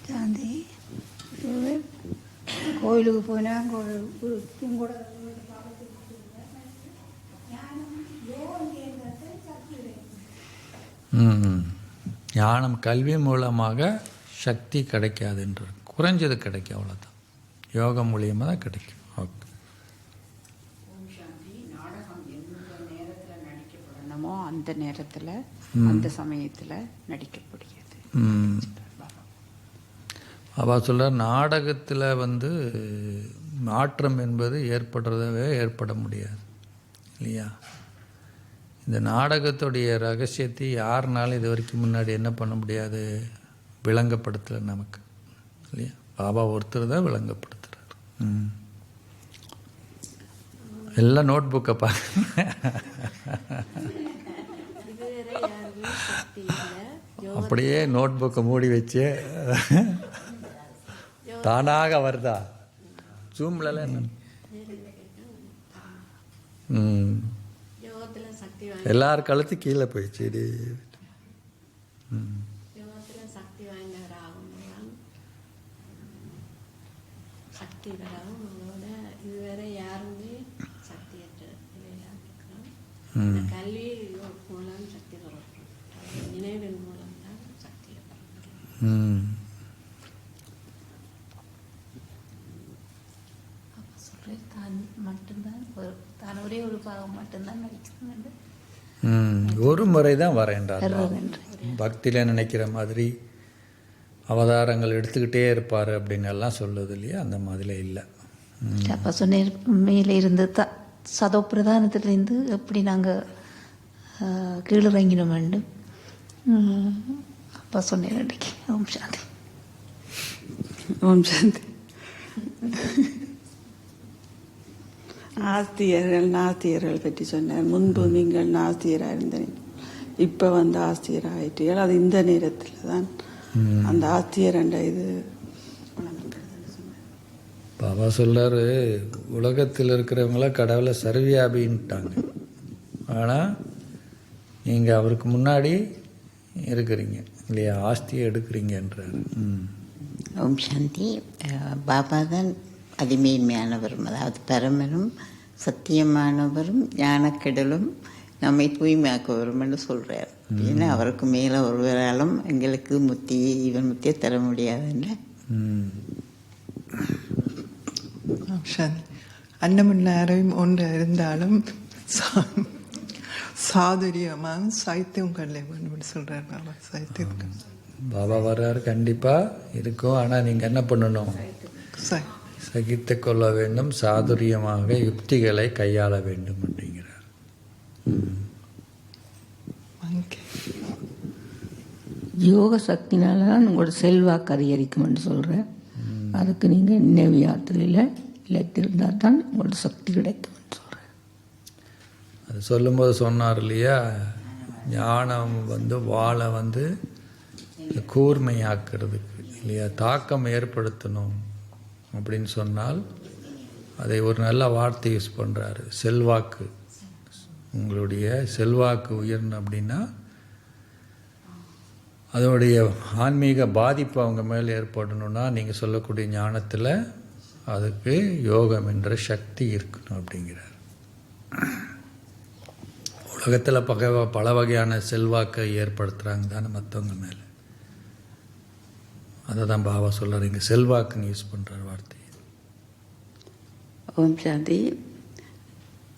சாந்தி கோயிலுக்கு போனால் கூட ஞானம் கல்வி மூலமாக சக்தி கிடைக்காதுன்ற, குறைஞ்சது கிடைக்கும், அவ்வளோதான். யோகம் மூலியமாக தான் கிடைக்கும். ஓகே. நாடகம் எந்த நேரத்தில் நடிக்கப்படணுமோ அந்த நேரத்தில் அந்த சமயத்தில் நடிக்கப்படுகிறது. அவள் சொல்கிறார், நாடகத்தில் மாற்றம் என்பது ஏற்படுறதவே ஏற்பட முடியாது இல்லையா? இந்த நாடகத்துடைய ரகசியத்தை யாருனாலும் இது வரைக்கும் முன்னாடி என்ன பண்ண முடியாது, விளங்கப்படுத்தலை நமக்கு இல்லையா? பாபா ஒருத்தர் தான் விளங்கப்படுத்துகிறார். எல்லாம் நோட் புக்கை பாருங்க. அப்படியே நோட் புக்கை மூடி வச்சு தானாக வருதா? ஜூம்லலாம் என்ன எல்லார் கழுத்து கீழே போயிடுச்சு. சக்தி வாய்ந்தவராகவும் சக்தி பெறவும் அவங்களோட இதுவரை யாருமே சக்தியற்ற கல்வி மூலம் சக்தி பெறணும், நினைவின் மூலம் தான் சக்தியை பெறணும். அப்போ சொல்கிறேன், தான் மட்டும்தான் தான் ஒரே ஒரு பாகம் மட்டும்தான் நடிக்கிறது. ஒரு முறை தான் வரேன்றார். பக்தியில் நினைக்கிற மாதிரி அவதாரங்கள் எடுத்துக்கிட்டே இருப்பார் அப்படின்னு எல்லாம் சொல்லுது இல்லையா? அந்த மாதிரி இல்லை. அப்போ சொன்னேன், மேலே இருந்து சதோ பிரதானத்திலேருந்து எப்படி நாங்கள் கீழிறங்கினோம் வேண்டும். அப்போ சொன்னேன் அன்றைக்கி. ஓம் சாந்தி. ஓம் சாந்தி. நாஸ்தியர்கள் பற்றி சொன்னார். முன்பு நீங்கள் நாஸ்தியராக இருந்தீங்க, இப்போ ஆஸ்தியர் ஆயிட்டீர்கள். அது இந்த நேரத்தில் தான் அந்த ஆஸ்தியர் என்ற இது பாபா சொல்றாரு, உலகத்தில் இருக்கிறவங்களாம் கடவுளை சர்வியாபின்ட்டாங்க, ஆனால் நீங்கள் அவருக்கு முன்னாடி இருக்கிறீங்க இல்லையா? ஆஸ்தியை எடுக்கிறீங்கன்றார். ஓம் சாந்தி. பாபா தான் அதிமேன்மையானவரும், அதாவது பரமனும் சத்தியமானவரும் ஞானக்கெடலும் நம்மை தூய்மையாக்க வரும்னு சொல்கிறார். ஏன்னா அவருக்கு மேலே ஒருவராலும் எங்களுக்கு முத்தியை தர முடியாதுன்னு. சரி, அன்னமில்லாரையும் ஒன்று இருந்தாலும் சாதுரியமான சாகித்யம் கல்லை வேணும்னு சொல்கிறார் பாபா. சாகித்யம் பாபா வர்றாரு, கண்டிப்பாக இருக்கும். ஆனால் நீங்கள் என்ன பண்ணணும்? சகித்து கொள்ள வேண்டும், சாதுரியமாக யுக்திகளை கையாள வேண்டும் அப்படிங்கிறார். யோக சக்தினால தான் உங்களோட செல்வாக்கு அதிகரிக்கும்னு சொல்கிறேன். அதுக்கு நீங்கள் நினைவு யாத்திரையில் இழைத்திருந்தால் தான் உங்களோட சக்தி கிடைக்கும்னு சொல்கிறேன். அது சொல்லும்போது சொன்னார் இல்லையா, ஞானம் வாழை கூர்மையாக்குறதுக்கு இல்லையா, தாக்கம் ஏற்படுத்தணும் அப்படின்னு சொன்னால் அதை ஒரு நல்ல வார்த்தை யூஸ் பண்ணுறாரு, செல்வாக்கு. உங்களுடைய செல்வாக்கு உயரணும் அப்படின்னா அதோடைய ஆன்மீக பாதிப்பு அவங்க மேலே ஏற்படணும்னா நீங்கள் சொல்லக்கூடிய ஞானத்தில் அதுக்கு யோகம் என்ற சக்தி இருக்கணும் அப்படிங்கிறார். உலகத்தில் பல வகையான செல்வாக்கை ஏற்படுத்துகிறாங்க தானே மற்றவங்க மேலே. அதை தான் பாபா சொல்கிறார், இங்கே செல்வாக்குன்னு யூஸ் பண்ணுறார் வார்த்தையை. ஓம் சாந்தி.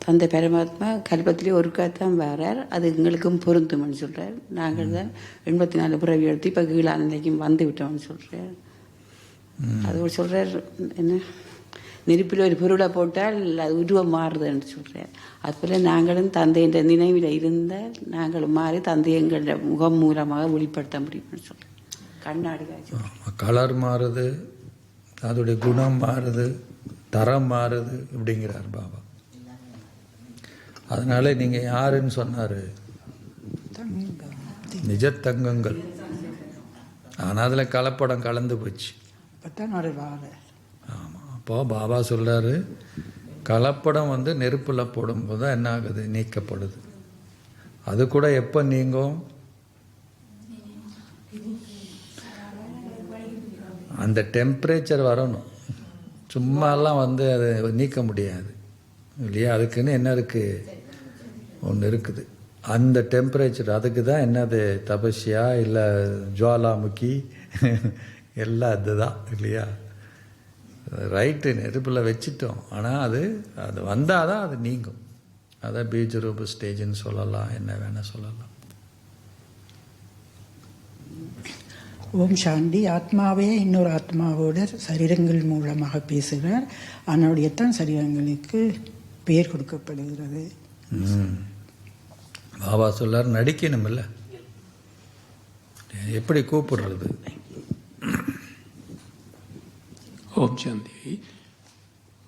தந்தை பரமாத்மா கல்பத்திலே ஒருக்காத்தான் வரார், அது எங்களுக்கும் பொருந்தும்னு சொல்கிறார். நாங்கள் தான் 84 பிறவி எடுத்து இப்போ கீழான நிலைக்கும் வந்து விட்டோம்னு சொல்கிறார். அது சொல்கிறார், என்ன நெருப்பில் ஒரு பொருளை போட்டால் அது உருவம் மாறுதுன்னு சொல்கிறார். அதுபோல் நாங்களும் தந்தைன்ற நினைவில் இருந்தால் நாங்களும் மாறி தந்தை எங்களோட முகம் மூலமாக வெளிப்படுத்த முடியும்னு சொல்கிறார். கண்ணாடி கலர் மாறுது, அதோடைய குணம் மாறுது, தரம் மாறுது அப்படிங்கிறார் பாபா. அதனால நீங்கள் யாருன்னு சொன்னார்? நிஜ தங்கங்கள். ஆனால் அதில் கலப்படம் கலந்து போச்சு. ஆமாம். அப்போது பாபா சொல்கிறாரு, கலப்படம் நெருப்பில் போடும்போது தான் என்ன ஆகுது? நீக்கப்படுது. அது கூட எப்போ நீங்கும்? அந்த டெம்பரேச்சர் வரணும். சும்மாலாம் அதை நீக்க முடியாது இல்லையா? அதுக்குன்னு என்ன இருக்குது? ஒன்று இருக்குது. அந்த டெம்பரேச்சர், அதுக்கு தான் என்னது? தபஸ்யா இல்லை ஜுவாலாமுக்கி எல்லாம் அதுதான் இல்லையா? ரைட்டு, நெருப்பில் வச்சிட்டோம். ஆனால் அது வந்தால் தான் அது நீங்கும். அதான் பீஜரூப ஸ்டேஜ்னு சொல்லலாம், என்ன வேணால் சொல்லலாம். ஓம் சாந்தி. ஆத்மாவே இன்னொரு ஆத்மாவோட சரீரங்கள் மூலமாக பேசுகிறார். அதனுடையத்தான் சரீரங்களுக்கு பெயர் கொடுக்கப்படுகிறது. பாபா சொல்லார், நடிக்கணும் இல்லை, எப்படி கூப்பிடுறது? ஓம் சாந்தி.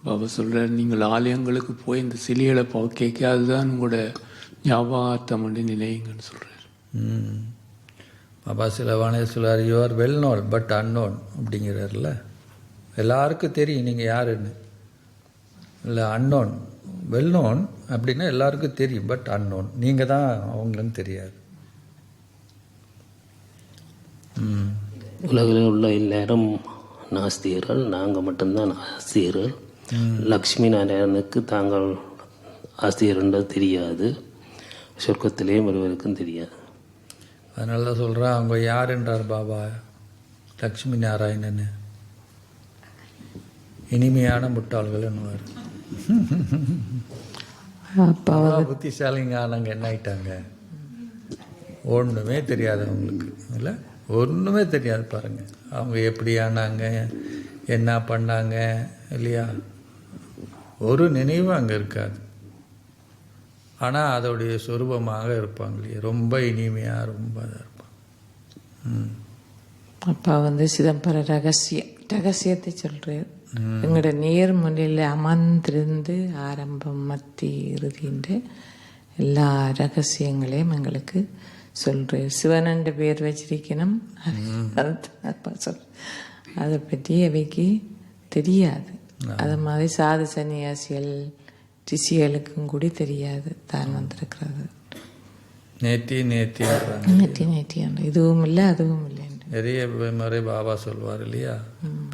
பாபா சொல்கிறார், நீங்கள் ஆலயங்களுக்கு போய் இந்த சிலைகளை கேட்க அதுதான் உங்களோட ஞாபகார்த்தம் நினைவுங்கன்னு சொல்கிறார். பாபா சிலவானே சொல்கிறார், you are well known but unknown அப்படிங்கிறார்ல. எல்லாருக்கும் தெரியும் நீங்கள் யாருன்னு. இல்லை அன்னோன், வெல் நோன் அப்படின்னா எல்லாருக்கும் தெரியும், பட் அன்னோன், நீங்கள் தான் அவங்களும் தெரியாது. உலகில் உள்ள எல்லாரும் நாஸ்திகர்கள், நாங்கள் மட்டும்தான் ஆஸ்திகர்கள். லக்ஷ்மி நாராயணனுக்கு தாங்கள் ஆஸ்திகர்ன்றது தெரியாது, சொர்க்கத்திலேயும் ஒருவருக்கும் தெரியாது. அதனால தான் சொல்கிறேன், அவங்க யார் என்றார் பாபா? லக்ஷ்மி நாராயணன். இனிமையான முட்டாள்கள் என்னவார். புத்திசாலிங்க ஆனாங்க, என்ன ஆயிட்டாங்க? ஒன்றுமே தெரியாது அவங்களுக்கு இல்லை, ஒன்றுமே தெரியாது. பாருங்கள் அவங்க எப்படி ஆனாங்க, என்ன பண்ணாங்க இல்லையா? ஒரு நினைவும் அங்கே இருக்காது. ஆனால் அதோடைய சொரூபமாக இருப்பாங்க இல்லையா? ரொம்ப இனிமையாக ரொம்ப இதாக இருப்பாங்க. அப்பா சிதம்பர ரகசியத்தை சொல்கிறார். எங்களோட நேர்முறையில் அமர்ந்திருந்து ஆரம்பம் மத்தி இறுதின்ற எல்லா ரகசியங்களையும் எங்களுக்கு சொல்கிறார். சிவனண்ட பேர் வச்சிருக்கணும், அப்பா சொல். அதை பற்றி அவைக்கு தெரியாது. அது மாதிரி சாது சன்னியாசிகள் ரிஷிகளுக்கும் கூட தெரியாது தான் வந்திருக்கிறது. நேத்தி இதுவும் இல்லை அதுவும் இல்லை. நிறைய மாதிரி பாபா சொல்வார் இல்லையா?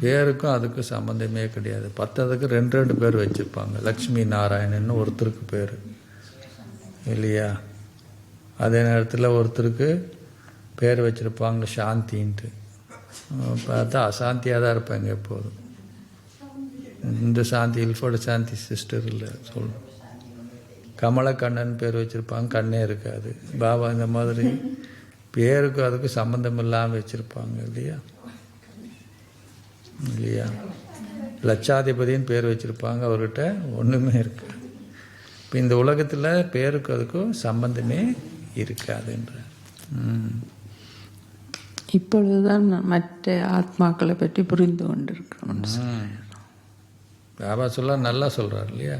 பேருக்கும் அதுக்கும் சம்மந்தமே கிடையாது. பத்ததுக்கு 2 பேர் வச்சுருப்பாங்க. லக்ஷ்மி நாராயணன்னு ஒருத்தருக்கு பேர் இல்லையா? அதே நேரத்தில் ஒருத்தருக்கு பேர் வச்சுருப்பாங்க சாந்தின்ட்டு, பார்த்தா அசாந்தியாக தான் இருப்பாங்க எப்போதும். இந்த சாந்தி இல்ஃபோட சாந்தி சிஸ்டர் இல்லை சொல்லணும். கமலக்கண்ணன் பேர் வச்சுருப்பாங்க, கண்ணே இருக்காது. பாபா இந்த மாதிரி பேருக்கும் அதுக்கும் சம்மந்தம் இல்லாமல் வச்சுருப்பாங்க இல்லையா இல்லையா. லட்சாதிபதின்னு பேர் வச்சுருப்பாங்க, அவர்கிட்ட ஒன்றுமே இருக்காது. இப்போ இந்த உலகத்தில் பேருக்கும் அதுக்கும் சம்பந்தமே இருக்காதுன்ற. இப்பொழுதுதான் மற்ற ஆத்மாக்களை பற்றி புரிந்து கொண்டிருக்கிறோம். பாபா சொல்ல நல்லா சொல்கிறார் இல்லையா.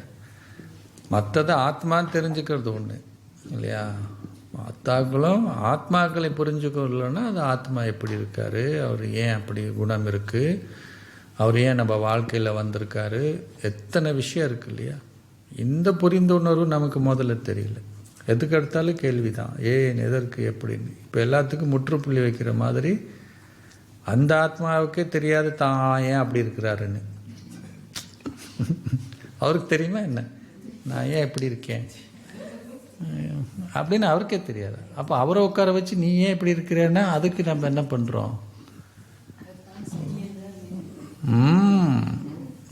மற்றதை ஆத்மான்னு தெரிஞ்சுக்கிறது ஒன்று இல்லையா. ஆத்மாக்களை புரிஞ்சுக்கொள்ளனா அது ஆத்மா எப்படி இருக்காரு, அவர் ஏன் அப்படி குணம் இருக்குது, அவர் ஏன் நம்ம வாழ்க்கையில் வந்திருக்காரு, எத்தனை விஷயம் இருக்குது இல்லையா. இந்த புரிந்துணர்வு நமக்கு முதல்ல தெரியல. எதுக்கு எடுத்தாலும் கேள்வி தான், ஏன் எதற்கு எப்படின்னு. இப்போ எல்லாத்துக்கும் முற்றுப்புள்ளி வைக்கிற மாதிரி அந்த ஆத்மாவுக்கே தெரியாது தான் ஏன் அப்படி இருக்கிறாருன்னு. அவருக்கு தெரியுமா என்ன, நான் ஏன் எப்படி இருக்கேன் அப்படின்னு அவருக்கே தெரியாது. அப்போ அவரை உட்கார வச்சு நீ ஏன் இப்படி இருக்கிறேன்னா அதுக்கு நம்ம என்ன பண்ணுறோம்,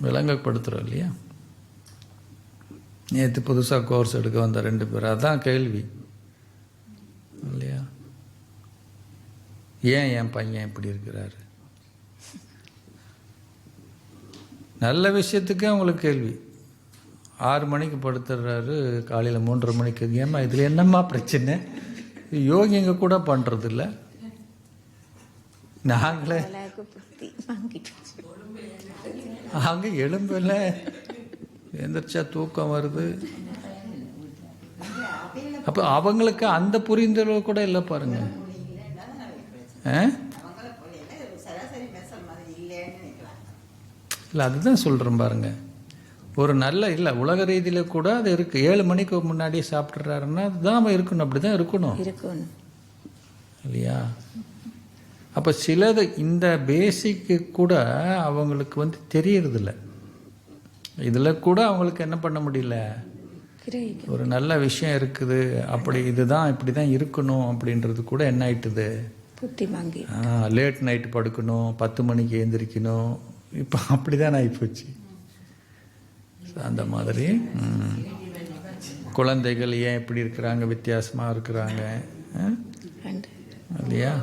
விளங்கப்படுத்துகிறோம் இல்லையா. நேற்று புதுசாக கோர்ஸ் எடுக்க வந்த 2 பேர் அதான் கேள்வி இல்லையா. ஏன் என் பையன் இப்படி இருக்கிறாரு, நல்ல விஷயத்துக்கு அவங்களுக்கு கேள்வி. 6 மணிக்கு படுத்துடுறாரு, காலையில் 3:30 மணிக்கு. ஏம்மா இதில் என்னம்மா பிரச்சனை, யோகிங்க கூட பண்ணுறதில்ல. நாங்களே அங்கே எலும்பில் எந்திரிச்சா தூக்கம் வருது. அப்போ அவங்களுக்கு அந்த புரிந்துணர்வு கூட இல்லை பாருங்க. இல்லை அதுதான் சொல்கிறேன் பாருங்க. ஒரு நல்ல இல்லை உலக ரீதியில் கூட அது இருக்குது. 7 மணிக்கு முன்னாடியே சாப்பிட்றாருன்னா அதுதான் அவன் இருக்கணும், அப்படி தான் இருக்கணும் இல்லையா. அப்போ சிலது இந்த பேசிக்கு கூட அவங்களுக்கு வந்து தெரியறதில்ல. இதில் கூட அவங்களுக்கு என்ன பண்ண முடியல, ஒரு நல்ல விஷயம் இருக்குது, அப்படி இதுதான் இப்படி தான் இருக்கணும் அப்படின்றது கூட என்ன ஆயிட்டுது, லேட் நைட்டு படுக்கணும், 10 மணிக்கு எழுந்திரிக்கணும். இப்போ அப்படி தான் ஆகிப்போச்சு. அந்த மாதிரி குழந்தைகள் ஏன் இப்படி இருக்கிறாங்க, வித்தியாசமாக இருக்கிறாங்க இல்லையா.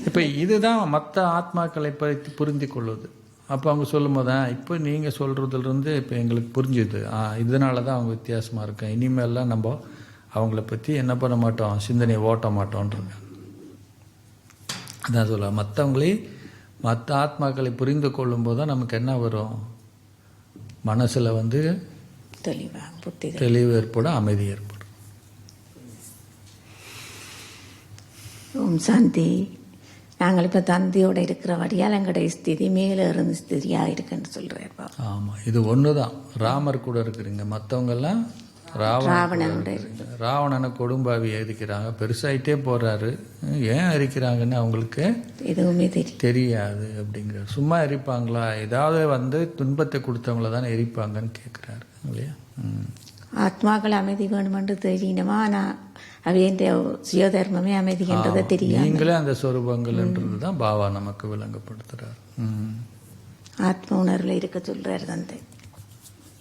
இப்போ இதுதான் மற்ற ஆத்மாக்களை பற்றி புரிந்து கொள்வது. அப்போ அவங்க சொல்லும் போது தான் இப்போ நீங்கள் சொல்கிறதுலேருந்து இப்போ எங்களுக்கு புரிஞ்சுது, இதனால தான் அவங்க வித்தியாசமாக இருக்கேன், இனிமேல்லாம் நம்ம அவங்கள பற்றி என்ன பண்ண மாட்டோம், சிந்தனையை ஓட்ட மாட்டோன்றாங்க. அதான் சொல்ல மற்ற ஆத்மாக்களை புரிந்து கொள்ளும்போது தான் நமக்கு என்ன வரும், மனசில் வந்து தெளிவு ஏற்படும், அமைதி ஏற்படும். ஓம் சாந்தி. நாங்கள் இப்போ தந்தையோடு இருக்கிறபடியால் எங்களுடைய ஸ்திதி மேலே இருந்து ஸ்திதியாக இருக்குன்னு சொல்கிறேன். ஆமாம், இது ஒன்று தான். ராமர் கூட இருக்கிறீங்க, மற்றவங்கெல்லாம் ராவணனை கொடும்பாவி எரிக்கிறாங்க, பெருசாயிட்டே போகிறாரு. ஏன் எரிக்கிறாங்கன்னு அவங்களுக்கு எதுவுமே தெரியாது அப்படிங்கிற. சும்மா எரிப்பாங்களா, ஏதாவது வந்து துன்பத்தை கொடுத்தவங்கள தானே எரிப்பாங்கன்னு கேட்குறாரு இல்லையா. ஆத்மாக்கள் அமைதி வேணுமென்று தெரியணுமா, ஆனால் அவையின் சுயதர்மமே அமைதி என்றதை தெரியும். நீங்களே அந்த சொரூபங்கள்ன்றது தான் பாபா நமக்கு விளங்கப்படுத்துகிறார். ஆத்ம உணர்வில் இருக்க சொல்கிறார் தந்தை.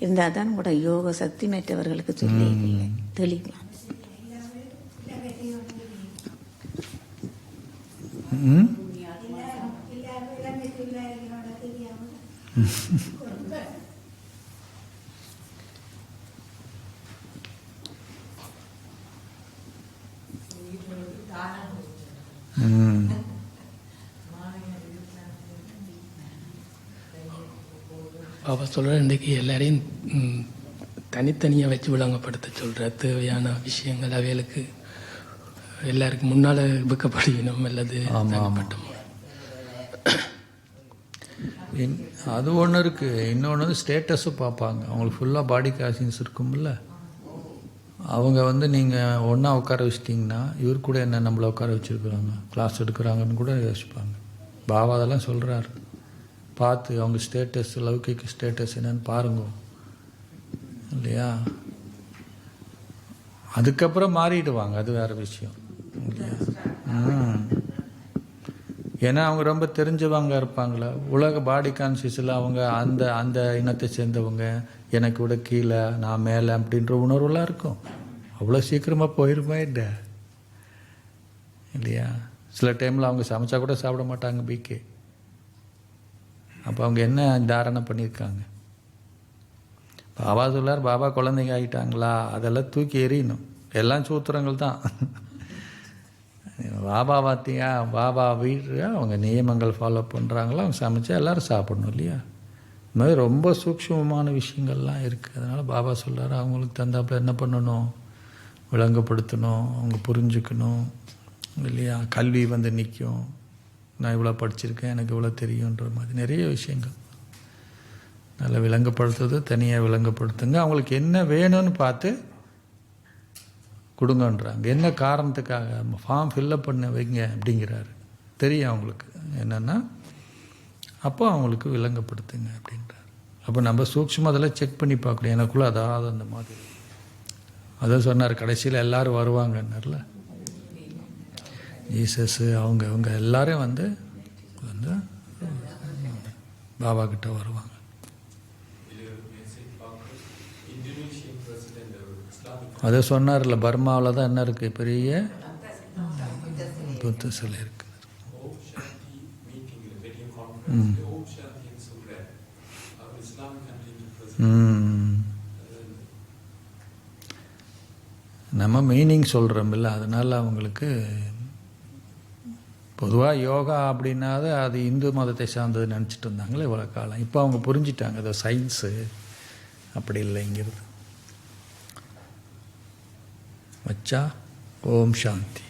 இருந்தால் தான் கூட யோக சக்தி மற்றவர்களுக்கு சொல்லி இல்லை தெளிவாக. பாபா சொல்கிற இன்றைக்கு எல்லாரையும் தனித்தனியாக வச்சு விளங்கப்படுத்த சொல்கிற தேவையான விஷயங்கள் அவைகளுக்கு எல்லாருக்கும் முன்னால் விற்கப்படுவினோம் அல்லது அது ஒன்று இருக்குது. இன்னொன்று வந்து ஸ்டேட்டஸும் பார்ப்பாங்க. அவங்களுக்கு ஃபுல்லாக பாடி காசின்ஸ் இருக்கும்ல, அவங்க வந்து நீங்கள் ஒன்றா உட்கார வச்சிட்டிங்கன்னா இவர் கூட என்ன நம்மளை உட்கார வச்சுருக்குறாங்க, கிளாஸ் எடுக்கிறாங்கன்னு கூட யோசிப்பாங்க. பாபா அதெல்லாம் சொல்கிறாரு. பார்த்து அவங்க ஸ்டேட்டஸ், லௌகிக்கு ஸ்டேட்டஸ் என்னன்னு பாருங்க இல்லையா. அதுக்கப்புறம் மாறிடுவாங்க, அது வேறு விஷயம். ஏன்னா அவங்க ரொம்ப தெரிஞ்சவங்க இருப்பாங்களா, உலக பாடி கான்சியஸில் அவங்க அந்த அந்த இனத்தை சேர்ந்தவங்க, எனக்கு விட கீழே நான் மேலே அப்படின்ற உணர்வுலாம் இருக்கும். அவ்வளோ சீக்கிரமாக போயிருமே இல்லையா? சில டைமில் அவங்க சமைச்சா கூட சாப்பிட மாட்டாங்க பிகே. அப்போ அவங்க என்ன தாரணை பண்ணியிருக்காங்க? பாபா சொல்லார், பாபா குழந்தைங்க ஆகிட்டாங்களா, அதெல்லாம் தூக்கி எறியணும். எல்லாம் சூத்திரங்கள் தான். பாபா பார்த்தியா, பாபா வீடு அவங்க நியமங்கள் ஃபாலோ பண்ணுறாங்களா, அவங்க சமைச்சா எல்லோரும் சாப்பிடணும் இல்லையா? இந்த மாதிரி ரொம்ப சூக்ஷ்மமான விஷயங்கள்லாம் இருக்குது. அதனால் பாபா சொல்கிறார், அவங்களுக்கு தந்தாப்புல என்ன பண்ணணும், விளங்கப்படுத்தணும், அவங்க புரிஞ்சுக்கணும் இல்லையா? கல்வி வந்து நிற்கும், நான் இவ்வளோ படிச்சிருக்கேன், எனக்கு இவ்வளோ தெரியுன்ற மாதிரி நிறைய விஷயங்கள். நல்லா விளங்கப்படுத்துறது, தனியாக விளங்கப்படுத்துங்க. அவங்களுக்கு என்ன வேணும்னு பார்த்து கொடுங்கன்றாங்க. என்ன காரணத்துக்காக ஃபார்ம் ஃபில்லப் பண்ண வைங்க அப்படிங்கிறாரு. தெரியும் அவங்களுக்கு என்னென்னா, அப்போ அவங்களுக்கு விளங்கப்படுத்துங்க அப்படின்றார். அப்போ நம்ம சூக்ஷ்மம் அதெல்லாம் செக் பண்ணி பார்க்கணும். எனக்குள்ளே அதாவது அந்த மாதிரி அதான் சொன்னார், கடைசியில் எல்லோரும் வருவாங்கன்னார்ல ஜீசஸ். அவங்க எல்லோரும் வந்து பாபா கிட்ட வருவாங்க. அதை சொன்னார்ல, பர்மாவில் தான் என்ன இருக்குது, பெரிய புத்த சிலை இருக்குது. நம்ம மீனிங் சொல்கிறோம்ல, அதனால் அவங்களுக்கு பொதுவாக யோகா அப்படின்னாது அது இந்து மதத்தை சார்ந்தது நினச்சிட்டு இருந்தாங்களே இவ்வளோ காலம். இப்போ அவங்க புரிஞ்சிட்டாங்க, அது சயின்ஸு அப்படி இல்லைங்கிறது. வச்சா ஓம் சாந்தி.